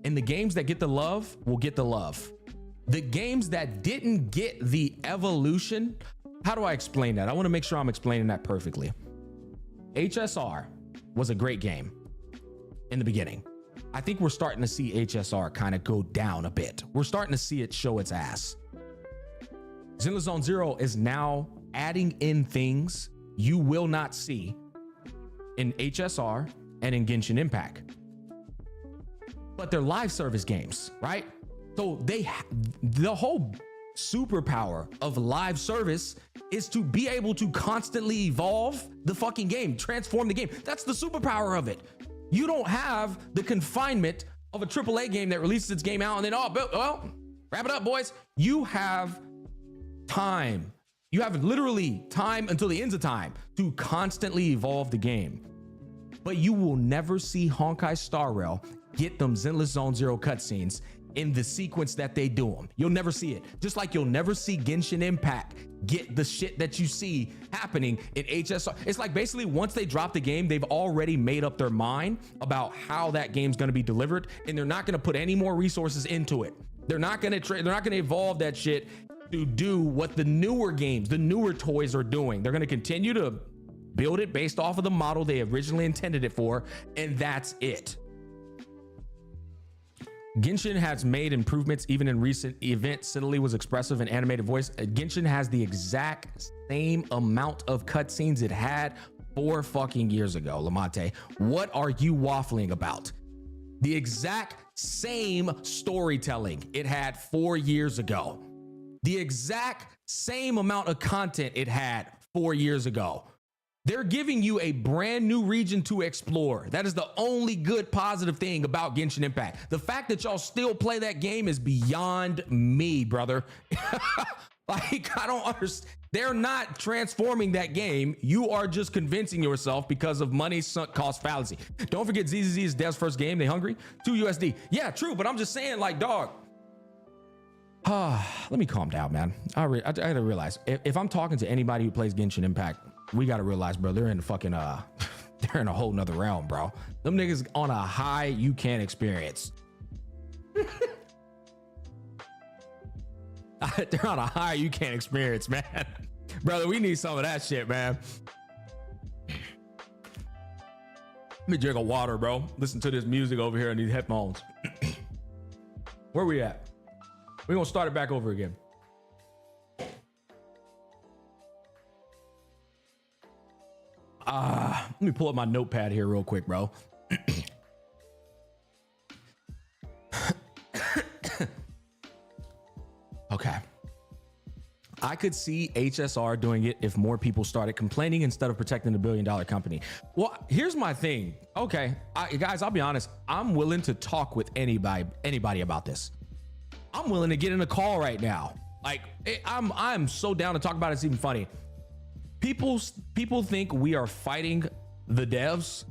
and the games that get the love will get the love. The games that didn't get the evolution, how do I explain that? I want to make sure I'm explaining that perfectly. HSR was a great game in the beginning. I think we're starting to see HSR kind of go down a bit. We're starting to see it show its ass. Zenless Zone Zero is now adding in things you will not see in HSR and in Genshin Impact. But they're live service games, right? So the whole superpower of live service is to be able to constantly evolve the fucking game, transform the game. That's the superpower of it. You don't have the confinement of a AAA game that releases its game out and then, oh, well, wrap it up, boys. You have time. You have literally time until the ends of time to constantly evolve the game. But you will never see Honkai Star Rail get them Zenless Zone Zero cutscenes in the sequence that they do them. You'll never see it. Just like you'll never see Genshin Impact get the shit that you see happening in HSR. It's like basically once they drop the game, they've already made up their mind about how that game's gonna be delivered, and they're not gonna put any more resources into it. They're not gonna evolve that shit to do what the newer games, the newer toys are doing. They're gonna continue to build it based off of the model they originally intended it for, and that's it. Genshin has made improvements even in recent events. Sidley was expressive in animated voice. Genshin has the exact same amount of cutscenes it had 4 fucking years ago, Lamonte. What are you waffling about? The exact same storytelling it had 4 years ago. The exact same amount of content it had 4 years ago. They're giving you a brand new region to explore. That is the only good positive thing about Genshin Impact. The fact that y'all still play that game is beyond me, brother. Like, I don't understand. They're not transforming that game. You are just convincing yourself because of money sunk cost fallacy. Don't forget ZZZ is Dev's first game. They hungry? $2 USD. Yeah, true. But I'm just saying, like, dog. Let me calm down, man. I gotta realize if I'm talking to anybody who plays Genshin Impact, we gotta realize, bro, they're in the fucking they're in a whole nother realm, bro. Them niggas on a high you can't experience. They're on a high you can't experience, man. Brother, we need some of that shit, man. Let me drink a water, bro. Listen to this music over here in these headphones. Where we at? We're gonna start it back over again. Let me pull up my notepad here real quick, bro. Okay. I could see HSR doing it if more people started complaining instead of protecting the billion-dollar company. Well, here's my thing. Okay, guys, I'll be honest. I'm willing to talk with anybody about this. I'm willing to get in a call right now. Like, I'm so down to talk about it. It's even funny. People think we are fighting the devs.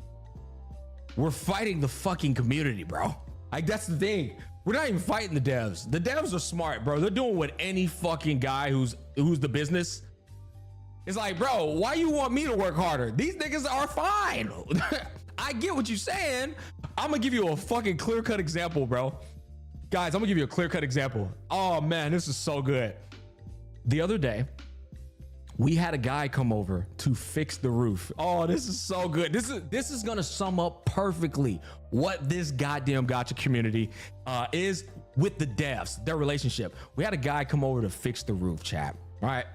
We're fighting the fucking community, bro. Like, that's the thing. We're not even fighting the devs. The devs are smart, bro. They're doing what any fucking guy who's the business is like, bro, why you want me to work harder? These niggas are fine. I get what you're saying. I'm gonna give you a fucking clear-cut example, bro. Guys, I'm gonna give you a clear-cut example. Oh man, this is so good. The other day, we had a guy come over to fix the roof. Oh, this is so good. This is gonna sum up perfectly what this goddamn Gacha community is with the devs, their relationship. We had a guy come over to fix the roof, chat. All right.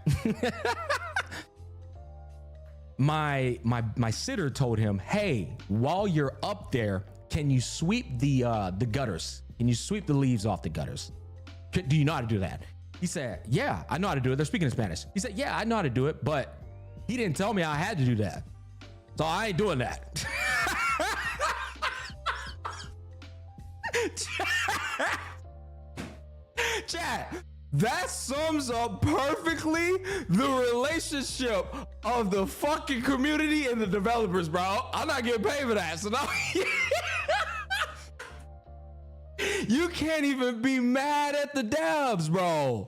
my sitter told him, hey, while you're up there, can you sweep the gutters? Can you sweep the leaves off the gutters? Do you know how to do that? He said, yeah, I know how to do it. They're speaking in Spanish. He said, yeah, I know how to do it, but he didn't tell me I had to do that. So I ain't doing that. Chat, that sums up perfectly the relationship of the fucking community and the developers, bro. I'm not getting paid for that. So no. You can't even be mad at the devs, bro.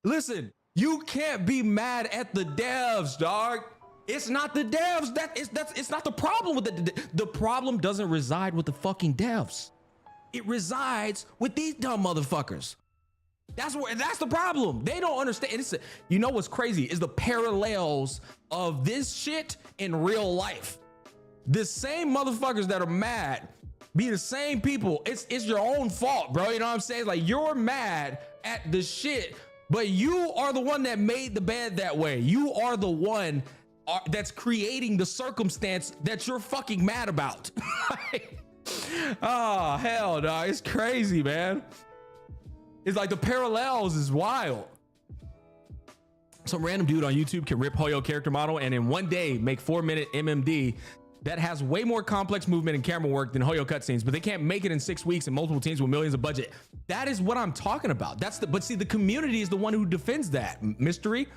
Listen, you can't be mad at the devs, dog. It's not the devs. It's not the problem with the problem doesn't reside with the fucking devs. It resides with these dumb motherfuckers. That's the problem. They don't understand. You know what's crazy is the parallels of this shit in real life. The same motherfuckers that are mad be the same people. It's your own fault, bro. You know what I'm saying? Like, you're mad at the shit, but you are the one that made the bed that way. You are the one that's creating the circumstance that you're fucking mad about. Oh, hell no. It's crazy, man. It's like the parallels is wild. Some random dude on YouTube can rip Hoyo character model and in one day make 4-minute MMD that has way more complex movement and camera work than Hoyo cutscenes, but they can't make it in 6 weeks and multiple teams with millions of budget. That is what I'm talking about. But see, the community is the one who defends that. Mystery.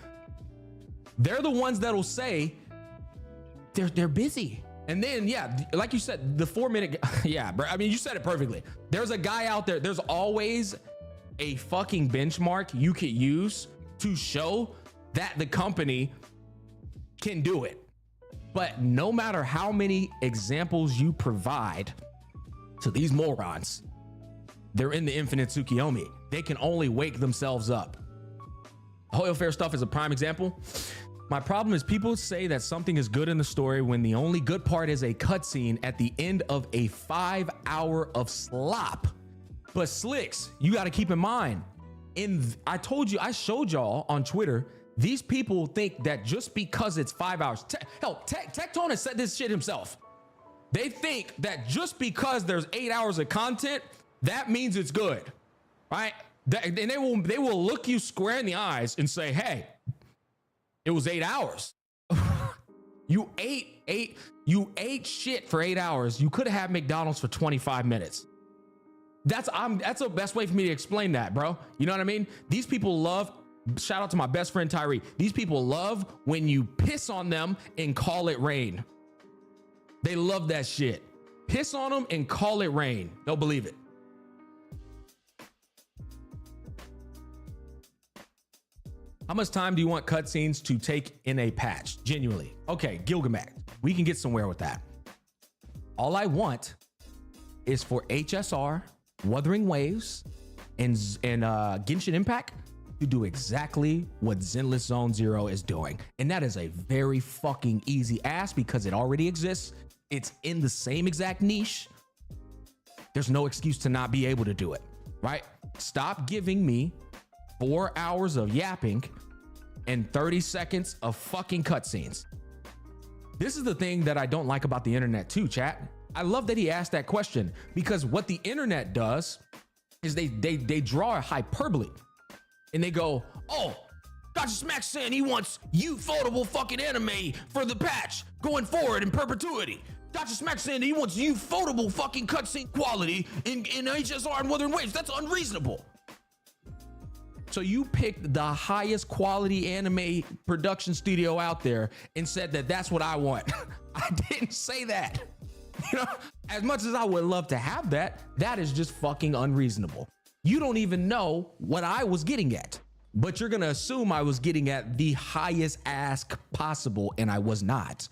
They're the ones that'll say they're busy. And then, yeah, like you said, the 4-minute, yeah, bro. I mean, you said it perfectly. There's a guy out there. There's always a fucking benchmark you could use to show that the company can do it. But no matter how many examples you provide to these morons, they're in the infinite Tsukiyomi. They can only wake themselves up. Hoyo Fair stuff is a prime example. My problem is people say that something is good in the story when the only good part is a cutscene at the end of a 5 hour of slop. But Slicks, you got to keep in mind, I showed y'all on Twitter, these people think that just because it's 5 hours, hell, Tectone has said this shit himself. They think that just because there's 8 hours of content, that means it's good, right? And they will look you square in the eyes and say, hey, it was 8 hours. You ate shit for 8 hours. You could have had McDonald's for 25 minutes. That's the best way for me to explain that, bro. You know what I mean? These people love, shout out to my best friend Tyree. These people love when you piss on them and call it rain. They love that shit. Piss on them and call it rain. They'll believe it. How much time do you want cutscenes to take in a patch? Genuinely. Okay, Gilgamesh. We can get somewhere with that. All I want is for HSR, Wuthering Waves, and Genshin Impact to do exactly what Zenless Zone Zero is doing. And that is a very fucking easy ask because it already exists. It's in the same exact niche. There's no excuse to not be able to do it, right? Stop giving me 4 hours of yapping and 30 seconds of fucking cutscenes. This is the thing that I don't like about the internet too, chat. I love that he asked that question because what the internet does is they draw a hyperbole and they go, oh, Dr. Smack's saying he wants ufotable fucking anime for the patch going forward in perpetuity. Dr. Smack's saying he wants ufotable fucking cutscene quality in HSR and Wuthering Waves. That's unreasonable. So you picked the highest quality anime production studio out there and said that that's what I want. I didn't say that. You know, as much as I would love to have that, that is just fucking unreasonable. You don't even know what I was getting at, but you're gonna assume I was getting at the highest ask possible, and I was not.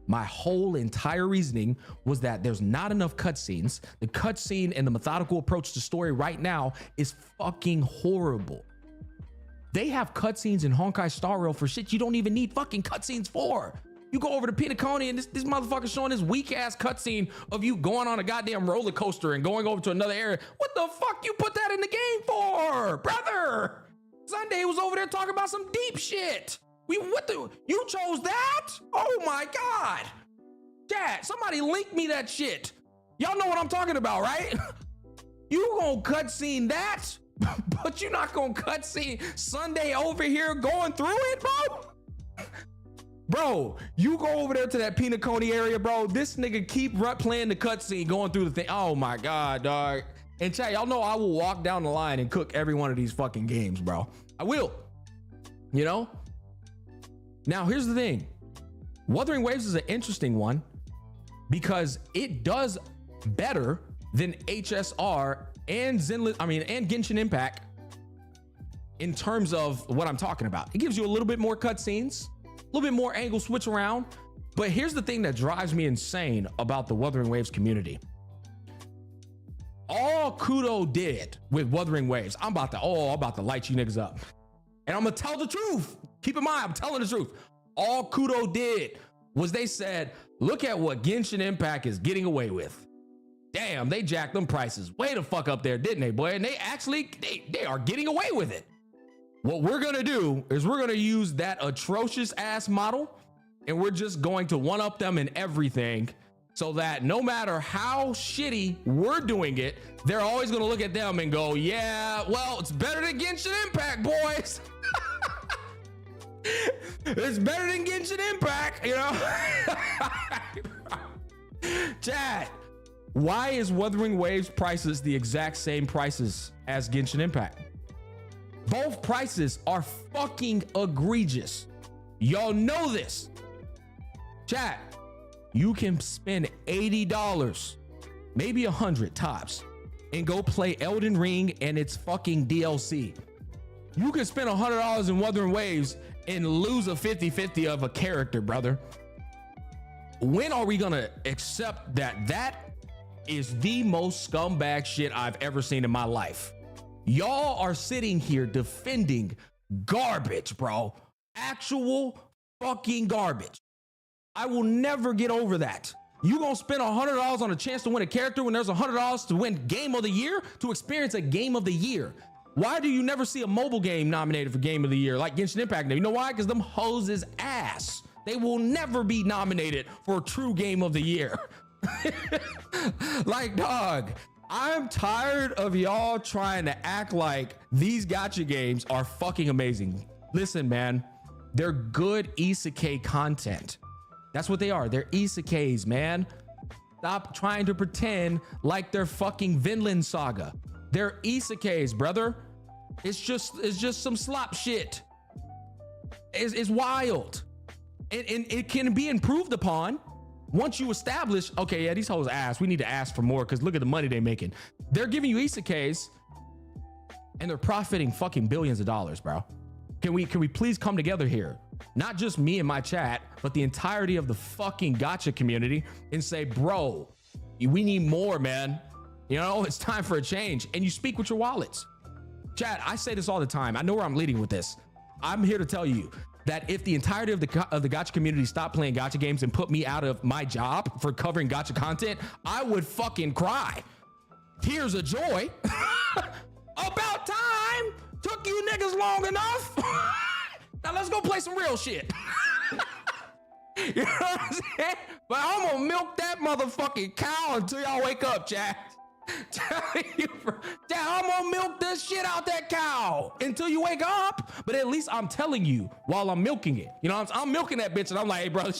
My whole entire reasoning was that there's not enough cutscenes. The cutscene and the methodical approach to story right now is fucking horrible. They have cutscenes in Honkai Star Rail for shit you don't even need fucking cutscenes for. You go over to Pinacone and this motherfucker showing this weak ass cutscene of you going on a goddamn roller coaster and going over to another area. What the fuck you put that in the game for, brother? Sunday was over there talking about some deep shit. You chose that? Oh my God. Chat, somebody link me that shit. Y'all know what I'm talking about, right? You gonna cutscene that, but you're not gonna cutscene Sunday over here going through it, bro? Bro, you go over there to that Pinacone area, bro. This nigga keep playing the cutscene, going through the thing. Oh my God, dog. And chat, y'all know I will walk down the line and cook every one of these fucking games, bro. I will, you know? Now, here's the thing. Wuthering Waves is an interesting one because it does better than HSR and and Genshin Impact in terms of what I'm talking about. It gives you a little bit more cutscenes, a little bit more angle switch around. But here's the thing that drives me insane about the Wuthering Waves community. All Kudo did with Wuthering Waves, I'm about to light you niggas up. And I'm gonna tell the truth. Keep in mind, I'm telling the truth. All Kudo did was they said, look at what Genshin Impact is getting away with. Damn, they jacked them prices way the fuck up there, didn't they, boy? And they actually, they are getting away with it. What we're gonna do is we're gonna use that atrocious ass model and we're just going to one up them in everything so that no matter how shitty we're doing it, they're always gonna look at them and go, yeah, well, it's better than Genshin Impact, boys. It's better than Genshin Impact, you know? Chat, why is Wuthering Waves prices the exact same prices as Genshin Impact? Both prices are fucking egregious. Y'all know this. Chat, you can spend $80, maybe 100 tops, and go play Elden Ring and its fucking DLC. You can spend $100 in Wuthering Waves and lose a 50-50 of a character, brother. When are we gonna accept that that is the most scumbag shit I've ever seen in my life? Y'all are sitting here defending garbage, bro. Actual fucking garbage. I will never get over that. You gonna spend $100 on a chance to win a character when there's $100 to win Game of the Year, to experience a Game of the Year? Why do you never see a mobile game nominated for Game of the Year like Genshin Impact? You know why? Because them hoes is ass. They will never be nominated for a true Game of the Year. Like, dog, I'm tired of y'all trying to act like these gacha games are fucking amazing. Listen, man, they're good isekai content. That's what they are. They're isekais, man. Stop trying to pretend like they're fucking Vinland Saga. They're isekais, brother. It's just some slop shit. It's wild. And it can be improved upon once you establish, okay, yeah, these hoes ass. We need to ask for more because look at the money they're making. They're giving you isekais and they're profiting fucking billions of dollars, bro. Can we please come together here? Not just me and my chat, but the entirety of the fucking gacha community and say, bro, we need more, man. You know, it's time for a change. And you speak with your wallets. Chat, I say this all the time. I know where I'm leading with this. I'm here to tell you that if the entirety of the gacha community stopped playing gacha games and put me out of my job for covering gacha content, I would fucking cry. Tears of joy. About time. Took you niggas long enough. Now let's go play some real shit. You know what I'm saying? But I'm gonna milk that motherfucking cow until y'all wake up, chat. Telling you, I'm gonna milk the shit out that cow until you wake up. But at least I'm telling you while I'm milking it. You know, I'm milking that bitch, and I'm like, hey, bro,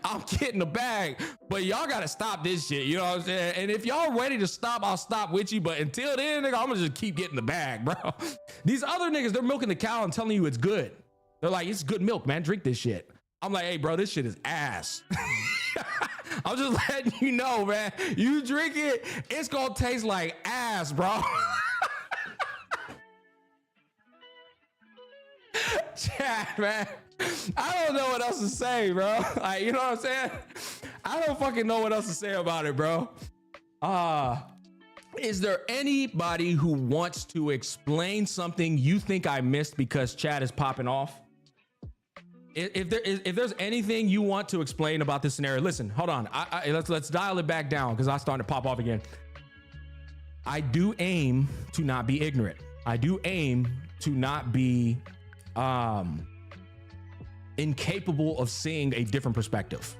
I'm getting the bag. But y'all gotta stop this shit. You know what I'm saying? And if y'all ready to stop, I'll stop with you. But until then, nigga, I'm gonna just keep getting the bag, bro. These other niggas, they're milking the cow and telling you it's good. They're like, it's good milk, man. Drink this shit. I'm like, hey, bro, this shit is ass. I'm just letting you know, man. You drink it, it's gonna taste like ass, bro. Chat, man. I don't know what else to say, bro. Like, you know what I'm saying? I don't fucking know what else to say about it, bro. Is there anybody who wants to explain something you think I missed because chat is popping off? If there's anything you want to explain about this scenario, listen, hold on. Let's dial it back down because I started to pop off again. I do aim to not be ignorant. I do aim to not be incapable of seeing a different perspective.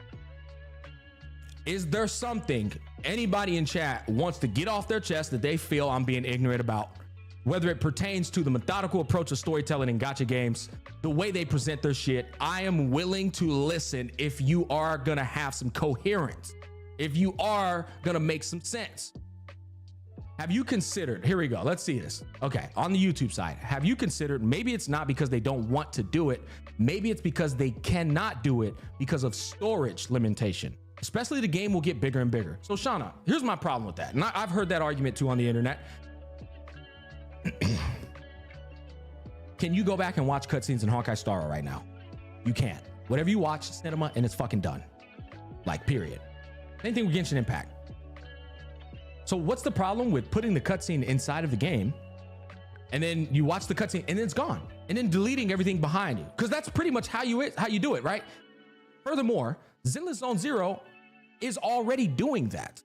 Is there something anybody in chat wants to get off their chest that they feel I'm being ignorant about? Whether it pertains to the methodical approach of storytelling in gacha games, the way they present their shit, I am willing to listen if you are gonna have some coherence, if you are gonna make some sense. Have you considered, here we go, let's see this. Okay, on the YouTube side, have you considered, maybe it's not because they don't want to do it, maybe it's because they cannot do it because of storage limitation. Especially the game will get bigger and bigger. So Shauna, here's my problem with that. And I've heard that argument too on the internet. Can you go back and watch cutscenes in Honkai Star Rail right now? You can't. Whatever you watch, cinema, and it's fucking done. Like, period. Same thing with Genshin Impact. So what's the problem with putting the cutscene inside of the game and then you watch the cutscene and then it's gone and then deleting everything behind you? Because that's pretty much how you do it, right? Furthermore, Zenless Zone Zero is already doing that.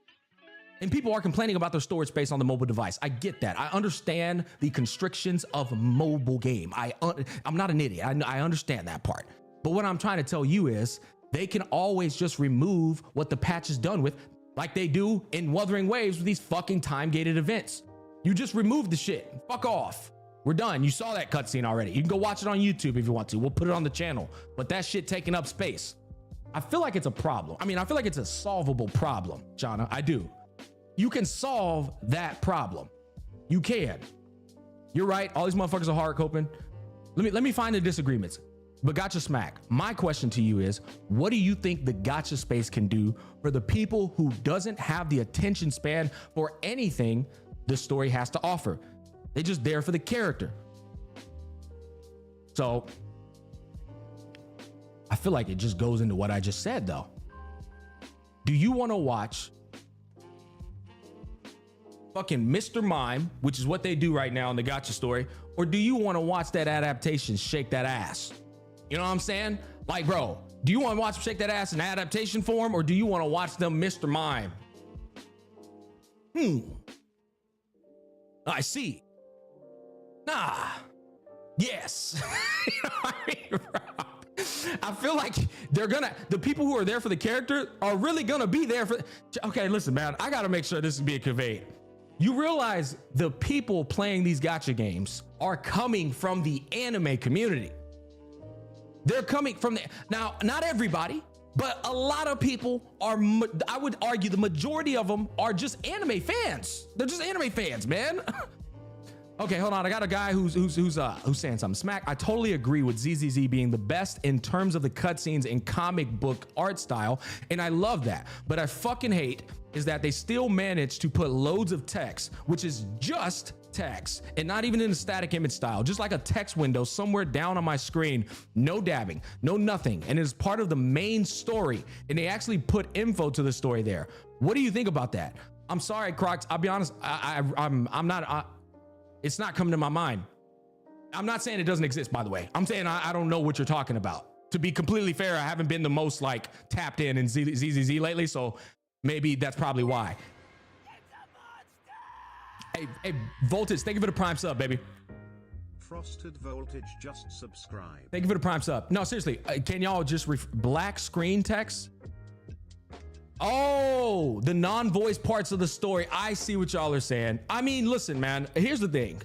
And people are complaining about their storage space on the mobile device. I get that. I understand the constrictions of a mobile game. I'm not an idiot. I understand that part. But what I'm trying to tell you is they can always just remove what the patch is done with, like they do in Wuthering Waves with these fucking time-gated events. You just remove the shit. Fuck off. We're done. You saw that cutscene already. You can go watch it on YouTube if you want to. We'll put it on the channel. But that shit taking up space. I feel like it's a problem. I mean, I feel like it's a solvable problem, Jana. I do. You can solve that problem. You can. You're right. All these motherfuckers are hard coping. Let me find the disagreements. But Gacha Smack, my question to you is, what do you think the gacha space can do for the people who doesn't have the attention span for anything the story has to offer? They're just there for the character. So I feel like it just goes into what I just said though. Do you want to watch fucking Mr. Mime, which is what they do right now in the gacha story, or do you want to watch that adaptation shake that ass? You know what I'm saying? Like, bro, do you want to watch Shake That Ass in adaptation form, or do you want to watch them Mr. Mime? I see. Nah. Yes. You know what I mean, bro? I feel like the people who are there for the character are really gonna be there for. Okay, listen, man, I gotta make sure this is being conveyed. You realize the people playing these gacha games are coming from the anime community. They're coming from now, not everybody, but a lot of people are, I would argue the majority of them are just anime fans. They're just anime fans, man. Okay, hold on. I got a guy who's saying something. Smack, I totally agree with ZZZ being the best in terms of the cutscenes and comic book art style, and I love that. But I fucking hate is that they still manage to put loads of text, which is just text, and not even in a static image style, just like a text window somewhere down on my screen. No dabbing, no nothing, and it's part of the main story, and they actually put info to the story there. What do you think about that? I'm sorry, Crocs. I'll be honest. I'm not. It's not coming to my mind. I'm not saying it doesn't exist, by the way. I'm saying I don't know what you're talking about. To be completely fair, I haven't been the most like tapped in ZZZ lately, so maybe that's probably why. Hey, Voltage, thank you for the prime sub, baby. Frosted Voltage just subscribe. Thank you for the prime sub. No, seriously, can y'all just black screen text? Oh, the non-voice parts of the story. I see what y'all are saying. I mean, listen, man, here's the thing.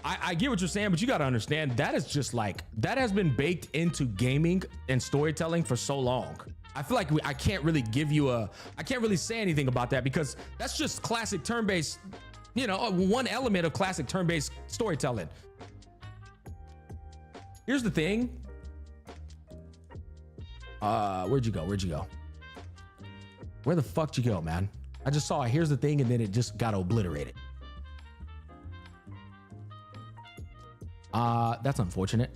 I get what you're saying, but you got to understand that is just like, that has been baked into gaming and storytelling for so long. I feel like I can't really give you I can't really say anything about that because that's just classic turn-based, you know, one element of classic turn-based storytelling. Here's the thing. Where'd you go? Where the fuck did you go, man? I just saw it. Here's the thing, and then it just got obliterated. That's unfortunate.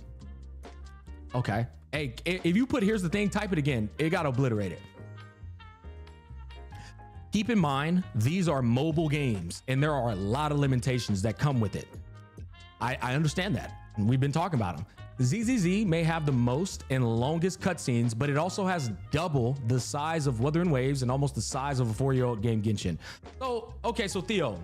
Okay. Hey, if you put here's the thing, type it again. It got obliterated. Keep in mind, these are mobile games, and there are a lot of limitations that come with it. I understand that. We've been talking about them. ZZZ may have the most and longest cutscenes, but it also has double the size of Wuthering Waves and almost the size of a 4-year-old game Genshin. So, okay, so Theo,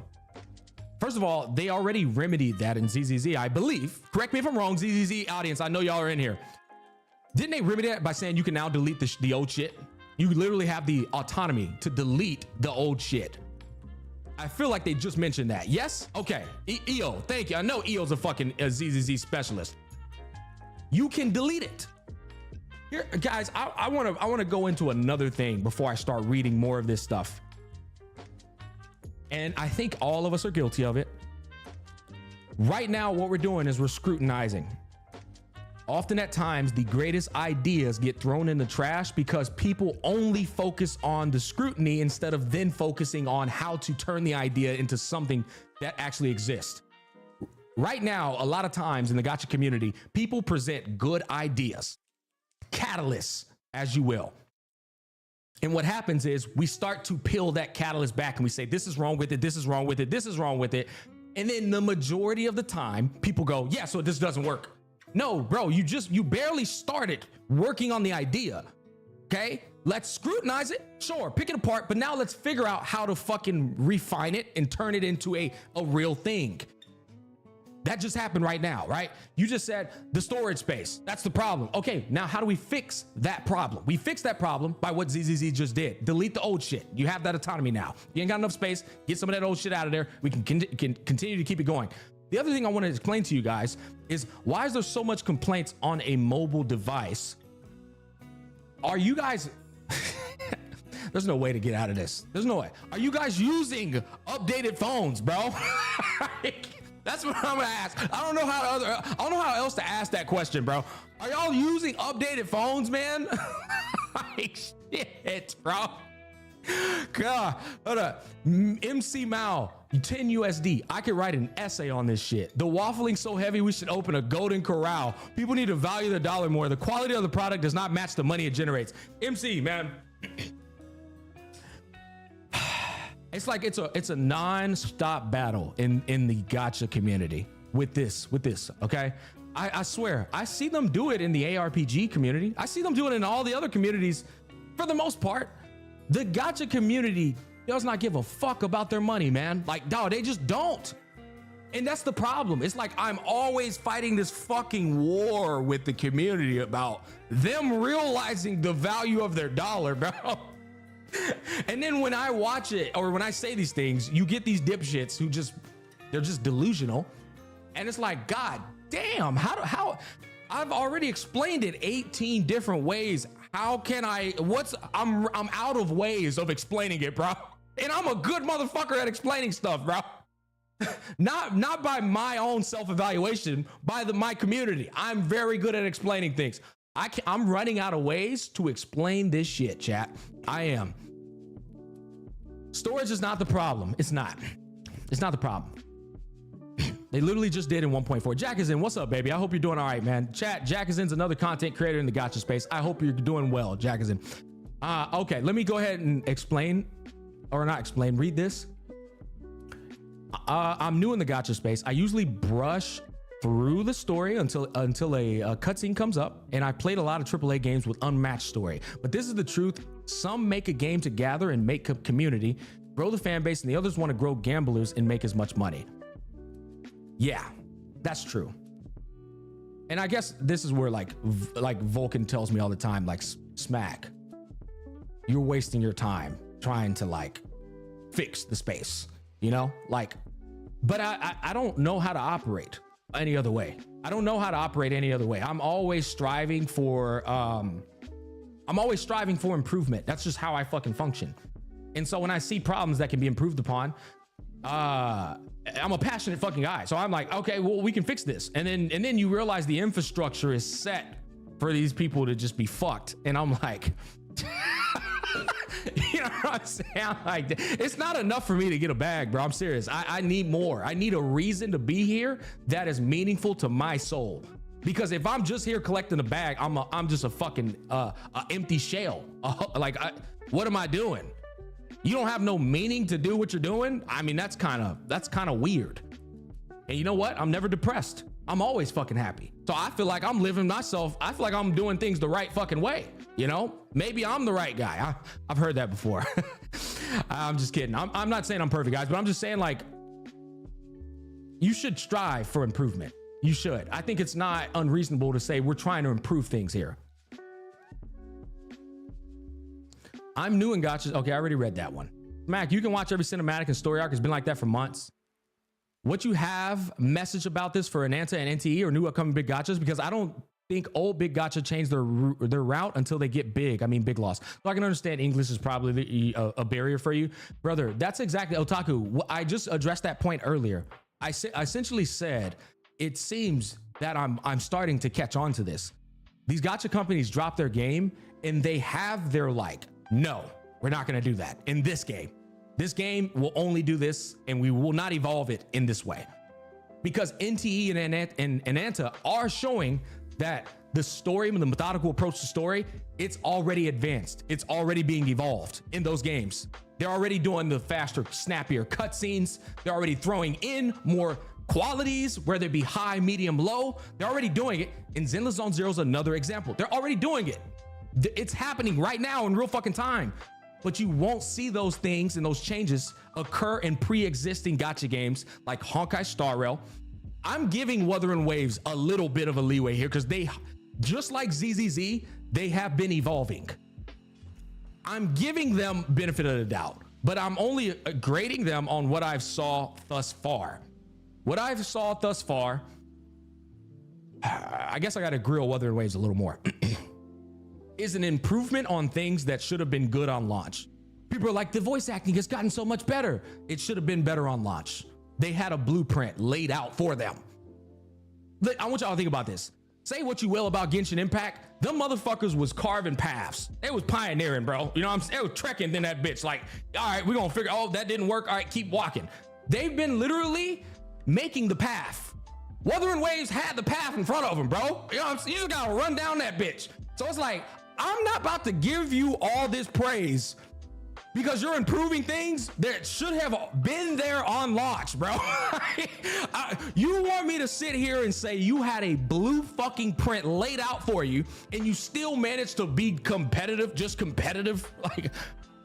first of all, they already remedied that in ZZZ, I believe. Correct me if I'm wrong, ZZZ audience, I know y'all are in here. Didn't they remedy that by saying you can now delete the old shit? You literally have the autonomy to delete the old shit. I feel like they just mentioned that. Yes? Okay. EO, thank you. I know EO's a fucking ZZZ specialist. You can delete it. Here, guys, I want to go into another thing before I start reading more of this stuff. And I think all of us are guilty of it. Right now, what we're doing is we're scrutinizing. Often at times, the greatest ideas get thrown in the trash because people only focus on the scrutiny instead of then focusing on how to turn the idea into something that actually exists. Right now, a lot of times in the gacha community, people present good ideas, catalysts, as you will. And what happens is we start to peel that catalyst back and we say, this is wrong with it, this is wrong with it, this is wrong with it. And then the majority of the time, people go, yeah, so this doesn't work. No, bro, you barely started working on the idea, okay? Let's scrutinize it, sure, pick it apart, but now let's figure out how to fucking refine it and turn it into a real thing. That just happened right now, right? You just said the storage space, that's the problem. Okay, now how do we fix that problem? We fix that problem by what ZZZ just did. Delete the old shit. You have that autonomy now. You ain't got enough space, get some of that old shit out of there. We can continue to keep it going. The other thing I want to explain to you guys is why is there so much complaints on a mobile device? Are you guys... There's no way to get out of this. There's no way. Are you guys using updated phones, bro? That's what I'm gonna ask. I don't know how else to ask that question, bro. Are y'all using updated phones, man? Like, shit, bro. God, hold up. MC Mao, 10 USD. I could write an essay on this shit. The waffling so heavy we should open a golden corral. People need to value the dollar more. The quality of the product does not match the money it generates. MC, man. It's like it's a non-stop battle in the gacha community with this, okay? I swear, I see them do it in the ARPG community. I see them do it in all the other communities for the most part. The gacha community does not give a fuck about their money, man. Like, dog, they just don't. And that's the problem. It's like I'm always fighting this fucking war with the community about them realizing the value of their dollar, bro. And then when I watch it or when I say these things, you get these dipshits who they're just delusional. And it's like, God damn, how I've already explained it 18 different ways. How can I'm out of ways of explaining it, bro. And I'm a good motherfucker at explaining stuff, bro. Not by my own self-evaluation, by my community. I'm very good at explaining things. I'm running out of ways to explain this shit, chat. I am. Storage is not the problem. It's not the problem. They literally just did in 1.4. Jack is in. What's up, baby? I hope you're doing all right, man. Chat, Jack is in's another content creator in the gacha space. I hope you're doing well. Jack is in. Okay, let me go ahead and explain, or not explain, read this. I'm new in the gacha space. I usually brush through the story until a cutscene comes up, and I played a lot of AAA games with unmatched story. But this is the truth. Some make a game to gather and make a community, grow the fan base, and the others want to grow gamblers and make as much money. Yeah, that's true. And I guess this is where like Vulcan tells me all the time, like, Smack, you're wasting your time trying to like fix the space, you know? Like, but I don't know how to operate any other way. I don't know how to operate any other way. I'm always striving for improvement. That's just how I fucking function. And so when I see problems that can be improved upon, I'm a passionate fucking guy. So I'm like, okay, well, we can fix this. And then you realize the infrastructure is set for these people to just be fucked. And I'm like, you know what I'm saying? I'm like, it's not enough for me to get a bag, bro. I'm serious. I need more. I need a reason to be here that is meaningful to my soul. Because if I'm just here collecting a bag, I'm just a fucking empty shell. What am I doing? You don't have no meaning to do what you're doing. I mean, that's kind of weird. And you know what? I'm never depressed. I'm always fucking happy. So I feel like I'm living myself. I feel like I'm doing things the right fucking way. You know, maybe I'm the right guy. I've heard that before. I'm just kidding. I'm not saying I'm perfect, guys, but I'm just saying, like, you should strive for improvement. You should. I think it's not unreasonable to say we're trying to improve things here. I'm new in gachas. Okay, I already read that one. Mac, you can watch every cinematic and story arc. It's been like that for months. What you have message about this for Ananta and NTE or new upcoming big gachas? Because I don't think old big gacha change their route until they get big. I mean, big loss. So I can understand English is probably a barrier for you. Brother, that's exactly, Otaku. I just addressed that point earlier. I essentially said, it seems that I'm starting to catch on to this. These gacha companies drop their game and they have their like, no, we're not going to do that in this game. This game will only do this, and we will not evolve it in this way. Because NTE and Ananta are showing that the story, the methodical approach to story, it's already advanced. It's already being evolved in those games. They're already doing the faster, snappier cutscenes. They're already throwing in more qualities, whether it be high, medium, low. They're already doing it. And Zenless Zone Zero is another example. They're already doing it. It's happening right now in real fucking time. But you won't see those things and those changes occur in pre-existing gacha games like Honkai Star Rail. I'm giving Wuthering Waves a little bit of a leeway here because they, just like ZZZ, they have been evolving. I'm giving them benefit of the doubt, but I'm only grading them on what I've saw thus far. What I've saw thus far, I guess I got to grill Wuthering Waves a little more, is an improvement on things that should have been good on launch. People are like, the voice acting has gotten so much better. It should have been better on launch. They had a blueprint laid out for them. I want y'all to think about this. Say what you will about Genshin Impact. Them motherfuckers was carving paths. They was pioneering, bro. You know what I'm saying? They was trekking in that bitch. Like, all right, we're gonna figure, oh, that didn't work. All right, keep walking. They've been literally making the path. Wuthering Waves had the path in front of them, bro. You know what I'm saying? You just gotta run down that bitch. So it's like, I'm not about to give you all this praise because you're improving things that should have been there on launch, bro. You want me to sit here and say you had a blue fucking print laid out for you and you still managed to be competitive, just competitive? Like,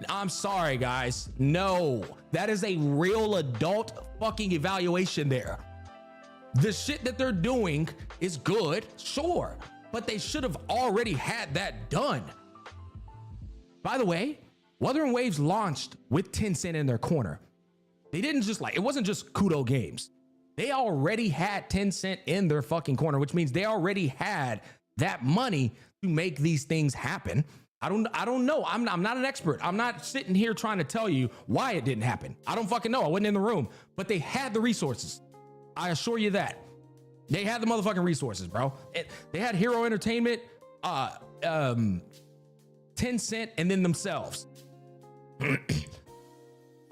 I'm sorry, guys. No, that is a real adult fucking evaluation there. The shit that they're doing is good, sure, but they should have already had that done. By the way, Wuthering Waves launched with Tencent in their corner. They didn't just like, it wasn't just Kudo Games. They already had Tencent in their fucking corner, which means they already had that money to make these things happen. I don't know. I'm not an expert. I'm not sitting here trying to tell you why it didn't happen. I don't fucking know. I wasn't in the room, but they had the resources. I assure you that. They had the motherfucking resources, bro. They had Hero Entertainment, Tencent, and then themselves.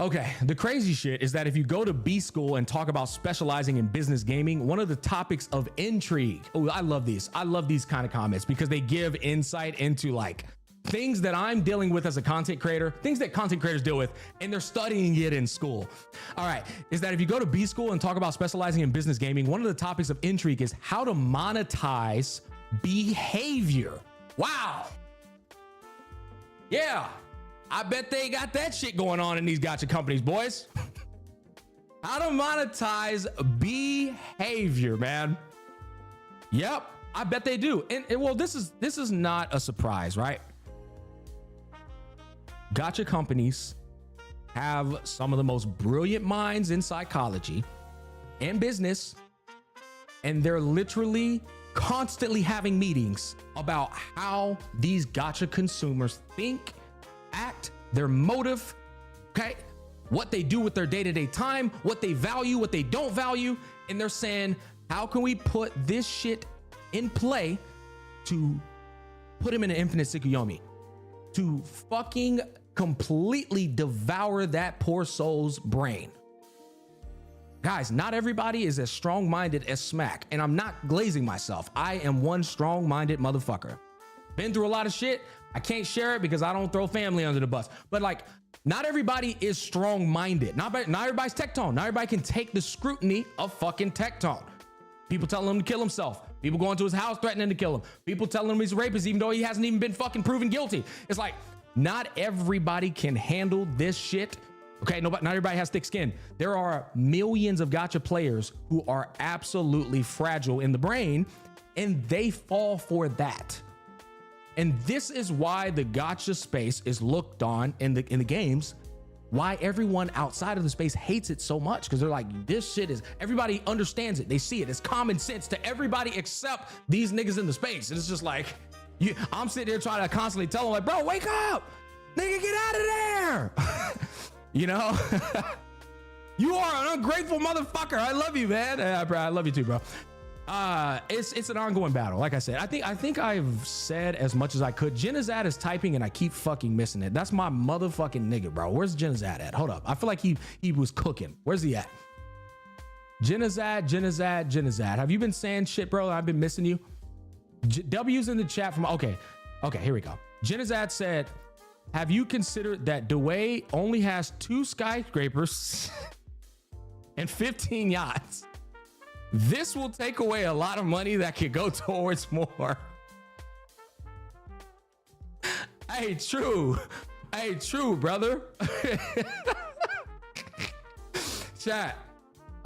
Okay, the crazy shit is that if you go to B School and talk about specializing in business gaming, one of the topics of intrigue, oh, I love these kind of comments because they give insight into like things that I'm dealing with as a content creator, things that content creators deal with, and they're studying it in school. All right, is that if you go to B School and talk about specializing in business gaming, one of the topics of intrigue is how to monetize behavior. Wow. Yeah, I bet they got that shit going on in these gacha companies, boys. How to monetize behavior, man. Yep, I bet they do. And well, this is not a surprise, right? Gacha companies have some of the most brilliant minds in psychology and business, and they're literally constantly having meetings about how these gacha consumers think, act, their motive, okay, what they do with their day-to-day time, what they value, what they don't value, and they're saying, how can we put this shit in play to put him in an infinite Tsukuyomi, to fucking completely devour that poor soul's brain. Guys, not everybody is as strong-minded as Smack, and I'm not glazing myself. I am one strong-minded motherfucker. Been through a lot of shit. I can't share it because I don't throw family under the bus. But like, not everybody is strong-minded. Not everybody's Tectone. Not everybody can take the scrutiny of fucking Tectone. People telling him to kill himself. People going to his house threatening to kill him. People telling him he's a rapist even though he hasn't even been fucking proven guilty. It's like, not everybody can handle this shit. Okay, not everybody has thick skin. There are millions of gacha players who are absolutely fragile in the brain, and they fall for that. And this is why the gacha space is looked on in the games, why everyone outside of the space hates it so much, because they're like, this shit is, everybody understands it, they see it, it's common sense to everybody except these niggas in the space. And it's just like, I'm sitting here trying to constantly tell them like, bro, wake up, nigga, get out of there. You know, you are an ungrateful motherfucker. I love you, man. I love you too, bro. It's an ongoing battle. Like I said, I think I've said as much as I could. Jenazad is typing and I keep fucking missing it. That's my motherfucking nigga, bro. Where's Jenazad at? Hold up. I feel like he was cooking. Where's he at? Jenazad. Have you been saying shit, bro? I've been missing you. W's in the chat from, okay, here we go. Jenazad said, have you considered that Dway only has 2 skyscrapers and 15 yachts? This will take away a lot of money that could go towards more. Hey, true. Hey, true, brother. Chat.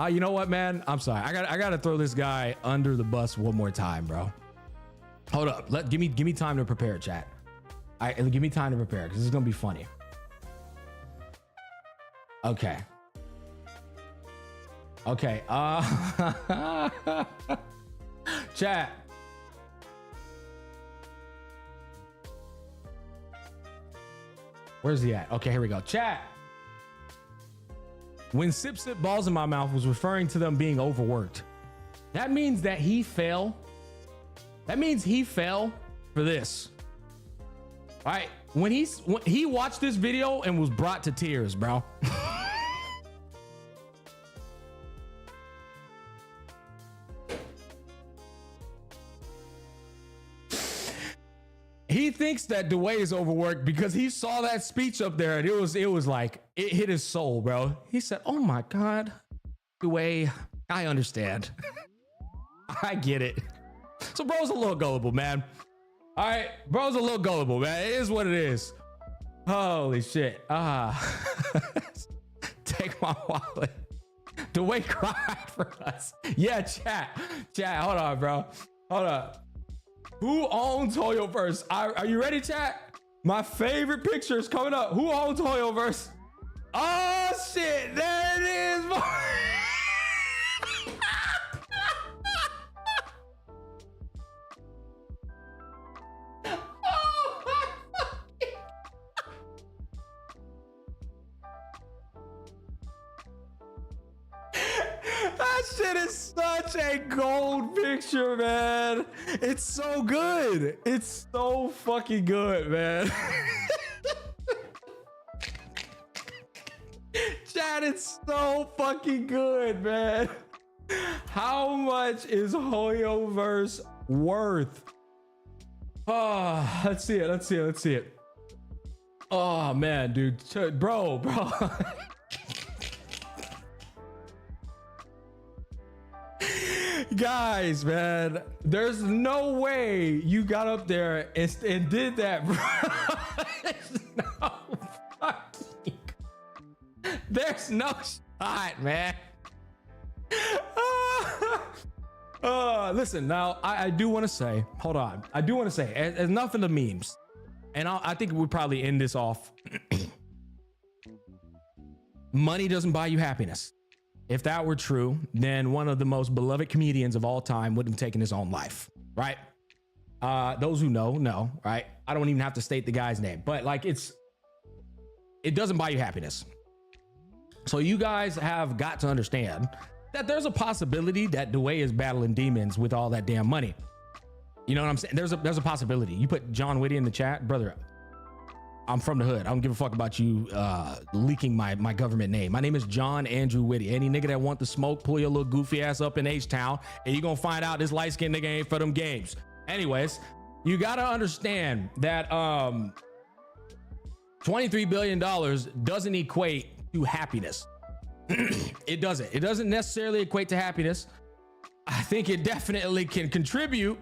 You know what, man? I'm sorry. I gotta throw this guy under the bus one more time, bro. Hold up. Give me time to prepare, chat. Give me time to prepare because this is gonna be funny. Okay. Okay. Chat. Where's he at? Okay, here we go. Chat. When Sip Sip Balls in My Mouth was referring to them being overworked, that means that he fell. That means he fell for this. All right. When he watched this video and was brought to tears, bro. He thinks that Dwayne is overworked because he saw that speech up there and it was like, it hit his soul, bro. He said, oh my God, Dwayne, I understand. I get it. So bro's a little gullible, man. All right, bro's a little gullible, man. It is what it is. Holy shit. Take my wallet. Dwayne cried for us. Yeah, chat, hold on, bro. Hold up. Who owns Hoyoverse? Are you ready, chat? My favorite picture is coming up. Who owns Hoyoverse? Oh shit, there it is. That shit is such a gold picture, man. It's so good. It's so fucking good, man. Chat, it's so fucking good, man. How much is Hoyoverse worth? Oh, let's see it. Oh man, dude, bro. Guys, man, there's no way you got up there and did that, bro. There's no shot, man. Listen, now I do want to say, hold on. I do want to say, enough of the memes. And I think we'll probably end this off. Money doesn't buy you happiness. If that were true, then one of the most beloved comedians of all time wouldn't have taken his own life, right? Those who know, right? I don't even have to state the guy's name, but like it doesn't buy you happiness. So you guys have got to understand that there's a possibility that Dwayne is battling demons with all that damn money. You know what I'm saying? There's a possibility. You put John Whitty in the chat, brother. I'm from the hood. I don't give a fuck about you leaking my government name. My name is John Andrew Whitty. Any nigga that want the smoke, pull your little goofy ass up in H-Town and you're gonna find out this light-skinned nigga ain't for them games. Anyways, you gotta understand that $23 billion doesn't equate to happiness. It doesn't necessarily equate to happiness. I think it definitely can contribute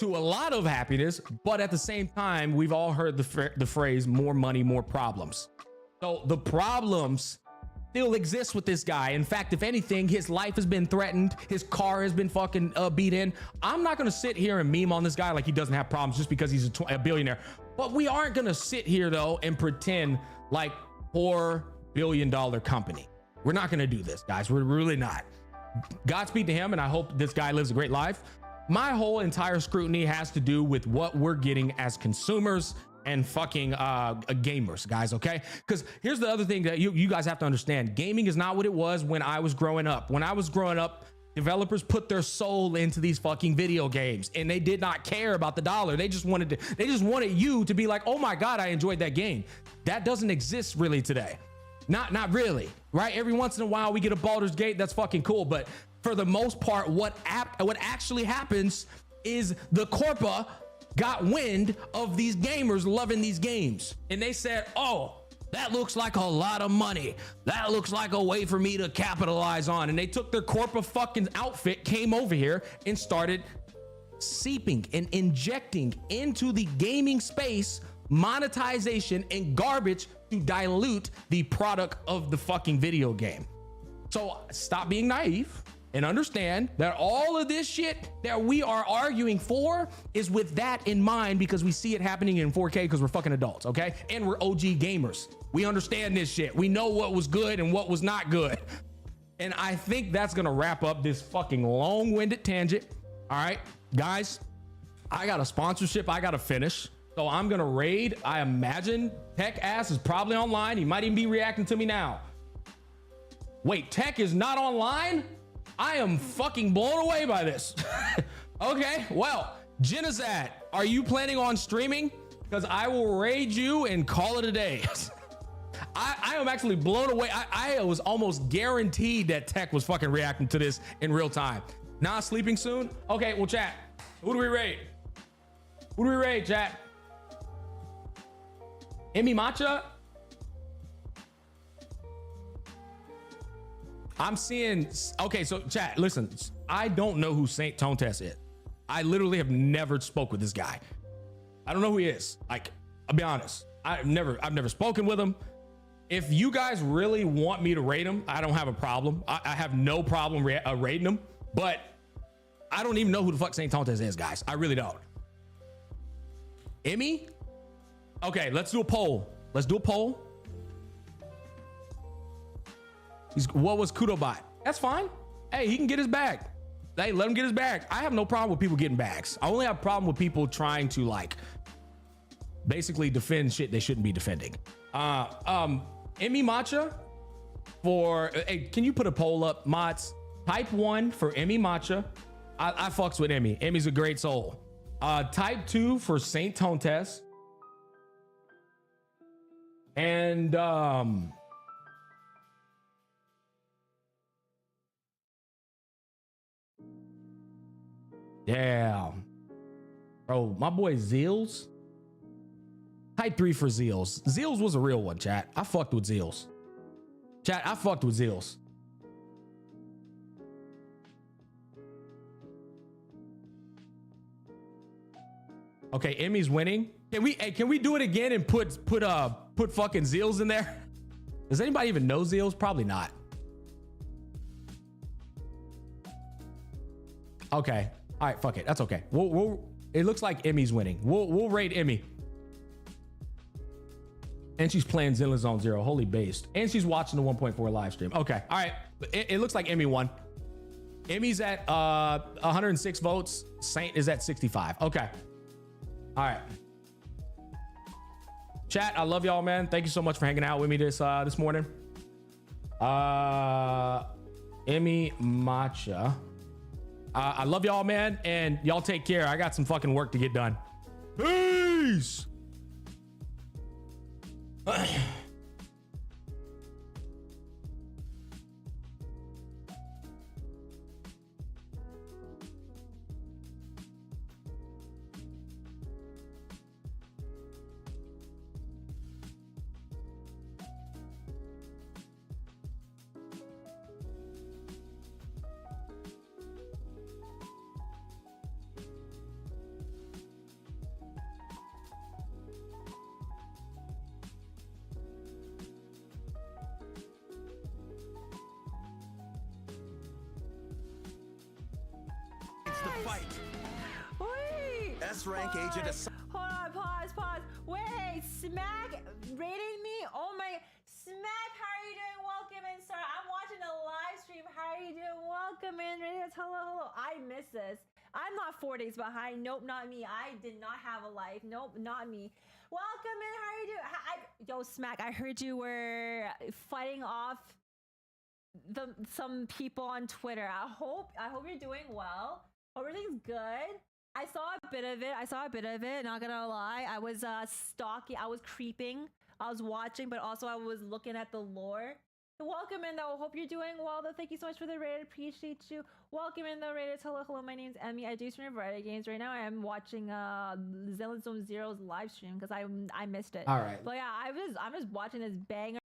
to a lot of happiness, but at the same time, we've all heard the phrase more money, more problems. So the problems still exist with this guy. In fact, if anything, his life has been threatened. His car has been fucking beat in. I'm not going to sit here and meme on this guy like he doesn't have problems just because he's a billionaire. But we aren't going to sit here though and pretend like $4 billion company. We're not going to do this, guys. We're really not. Godspeed to him. And I hope this guy lives a great life. My whole entire scrutiny has to do with what we're getting as consumers and fucking gamers, guys, okay? Because here's the other thing that you guys have to understand. Gaming is not what it was when I was growing up. When I was growing up, developers put their soul into these fucking video games and they did not care about the dollar. They just wanted you to be like, oh my God, I enjoyed that game. That doesn't exist really today. Not really, right? Every once in a while we get a Baldur's Gate, that's fucking cool, but for the most part, what actually happens is the corpa got wind of these gamers loving these games. And they said, oh, that looks like a lot of money. That looks like a way for me to capitalize on. And they took their corpa fucking outfit, came over here and started seeping and injecting into the gaming space monetization and garbage to dilute the product of the fucking video game. So stop being naive and understand that all of this shit that we are arguing for is with that in mind, because we see it happening in 4K because we're fucking adults, okay? And we're OG gamers. We understand this shit. We know what was good and what was not good. And I think that's gonna wrap up this fucking long-winded tangent. All right, guys, I got a sponsorship I gotta finish. So I'm gonna raid. I imagine Tech Ass is probably online. He might even be reacting to me now. Wait, Tech is not online? I am fucking blown away by this. Okay, well, Genizad, are you planning on streaming? Because I will raid you and call it a day. I am actually blown away. I was almost guaranteed that Tech was fucking reacting to this in real time. Not sleeping soon? Okay, well, chat. Who do we raid? Who do we raid, chat? Emmy Matcha? I'm seeing, okay, so chat, listen, I don't know who Saint Tontes is. I literally have never spoke with this guy. I don't know who he is. Like, I'll be honest. I've never spoken with him. If you guys really want me to rate him, I don't have a problem. I have no problem rating him, but I don't even know who the fuck Saint Tontes is, guys. I really don't. Emmy? Okay, let's do a poll. Let's do a poll. What was Kudobot? That's fine. Hey, he can get his bag. Hey, let him get his bag. I have no problem with people getting bags. I only have a problem with people trying to like basically defend shit they shouldn't be defending. Emmy Matcha for, hey, can you put a poll up, mods? Type 1 for Emmy Matcha. I fucks with Emmy. Emmy's a great soul. Type 2 for Saint Tontes. And damn, bro, my boy Zeals. Type 3 for Zeals. Zeals was a real one, chat. I fucked with Zeals. Chat, I fucked with Zeals. Okay, Emmy's winning. Can we do it again and put fucking Zeals in there? Does anybody even know Zeals? Probably not. Okay. All right, fuck it. That's okay. It looks like Emmy's winning. We'll rate Emmy. And she's playing Zenless Zone Zero. Holy based. And she's watching the 1.4 live stream. Okay. All right. It looks like Emmy won. Emmy's at 106 votes. Saint is at 65. Okay. All right. Chat, I love y'all, man. Thank you so much for hanging out with me this morning. Emmy Matcha. I love y'all, man, and y'all take care. I got some fucking work to get done. Peace. Wait. S-rank agent assigned. Hold on, pause. Wait, Smack rated me? Oh my, Smack, how are you doing? Welcome in, sir. I'm watching a live stream. How are you doing? Welcome in, Radius. Hello. I miss this. I'm not 4 days behind. Nope, not me. I did not have a life. Nope, not me. Welcome in. How are you doing? Yo, Smack, I heard you were fighting off some people on Twitter. I hope you're doing well. Everything's good. I saw a bit of it. Not gonna lie. I was stalking. I was creeping. I was watching, but also I was looking at the lore. Welcome in, though. Hope you're doing well, though. Thank you so much for the raid. Appreciate you. Welcome in, though, raiders. Hello. My name's Emmy. I do stream a variety of games. Right now, I am watching Zenless Zone Zero's live stream because I missed it. All right. But yeah, I'm just watching this banger.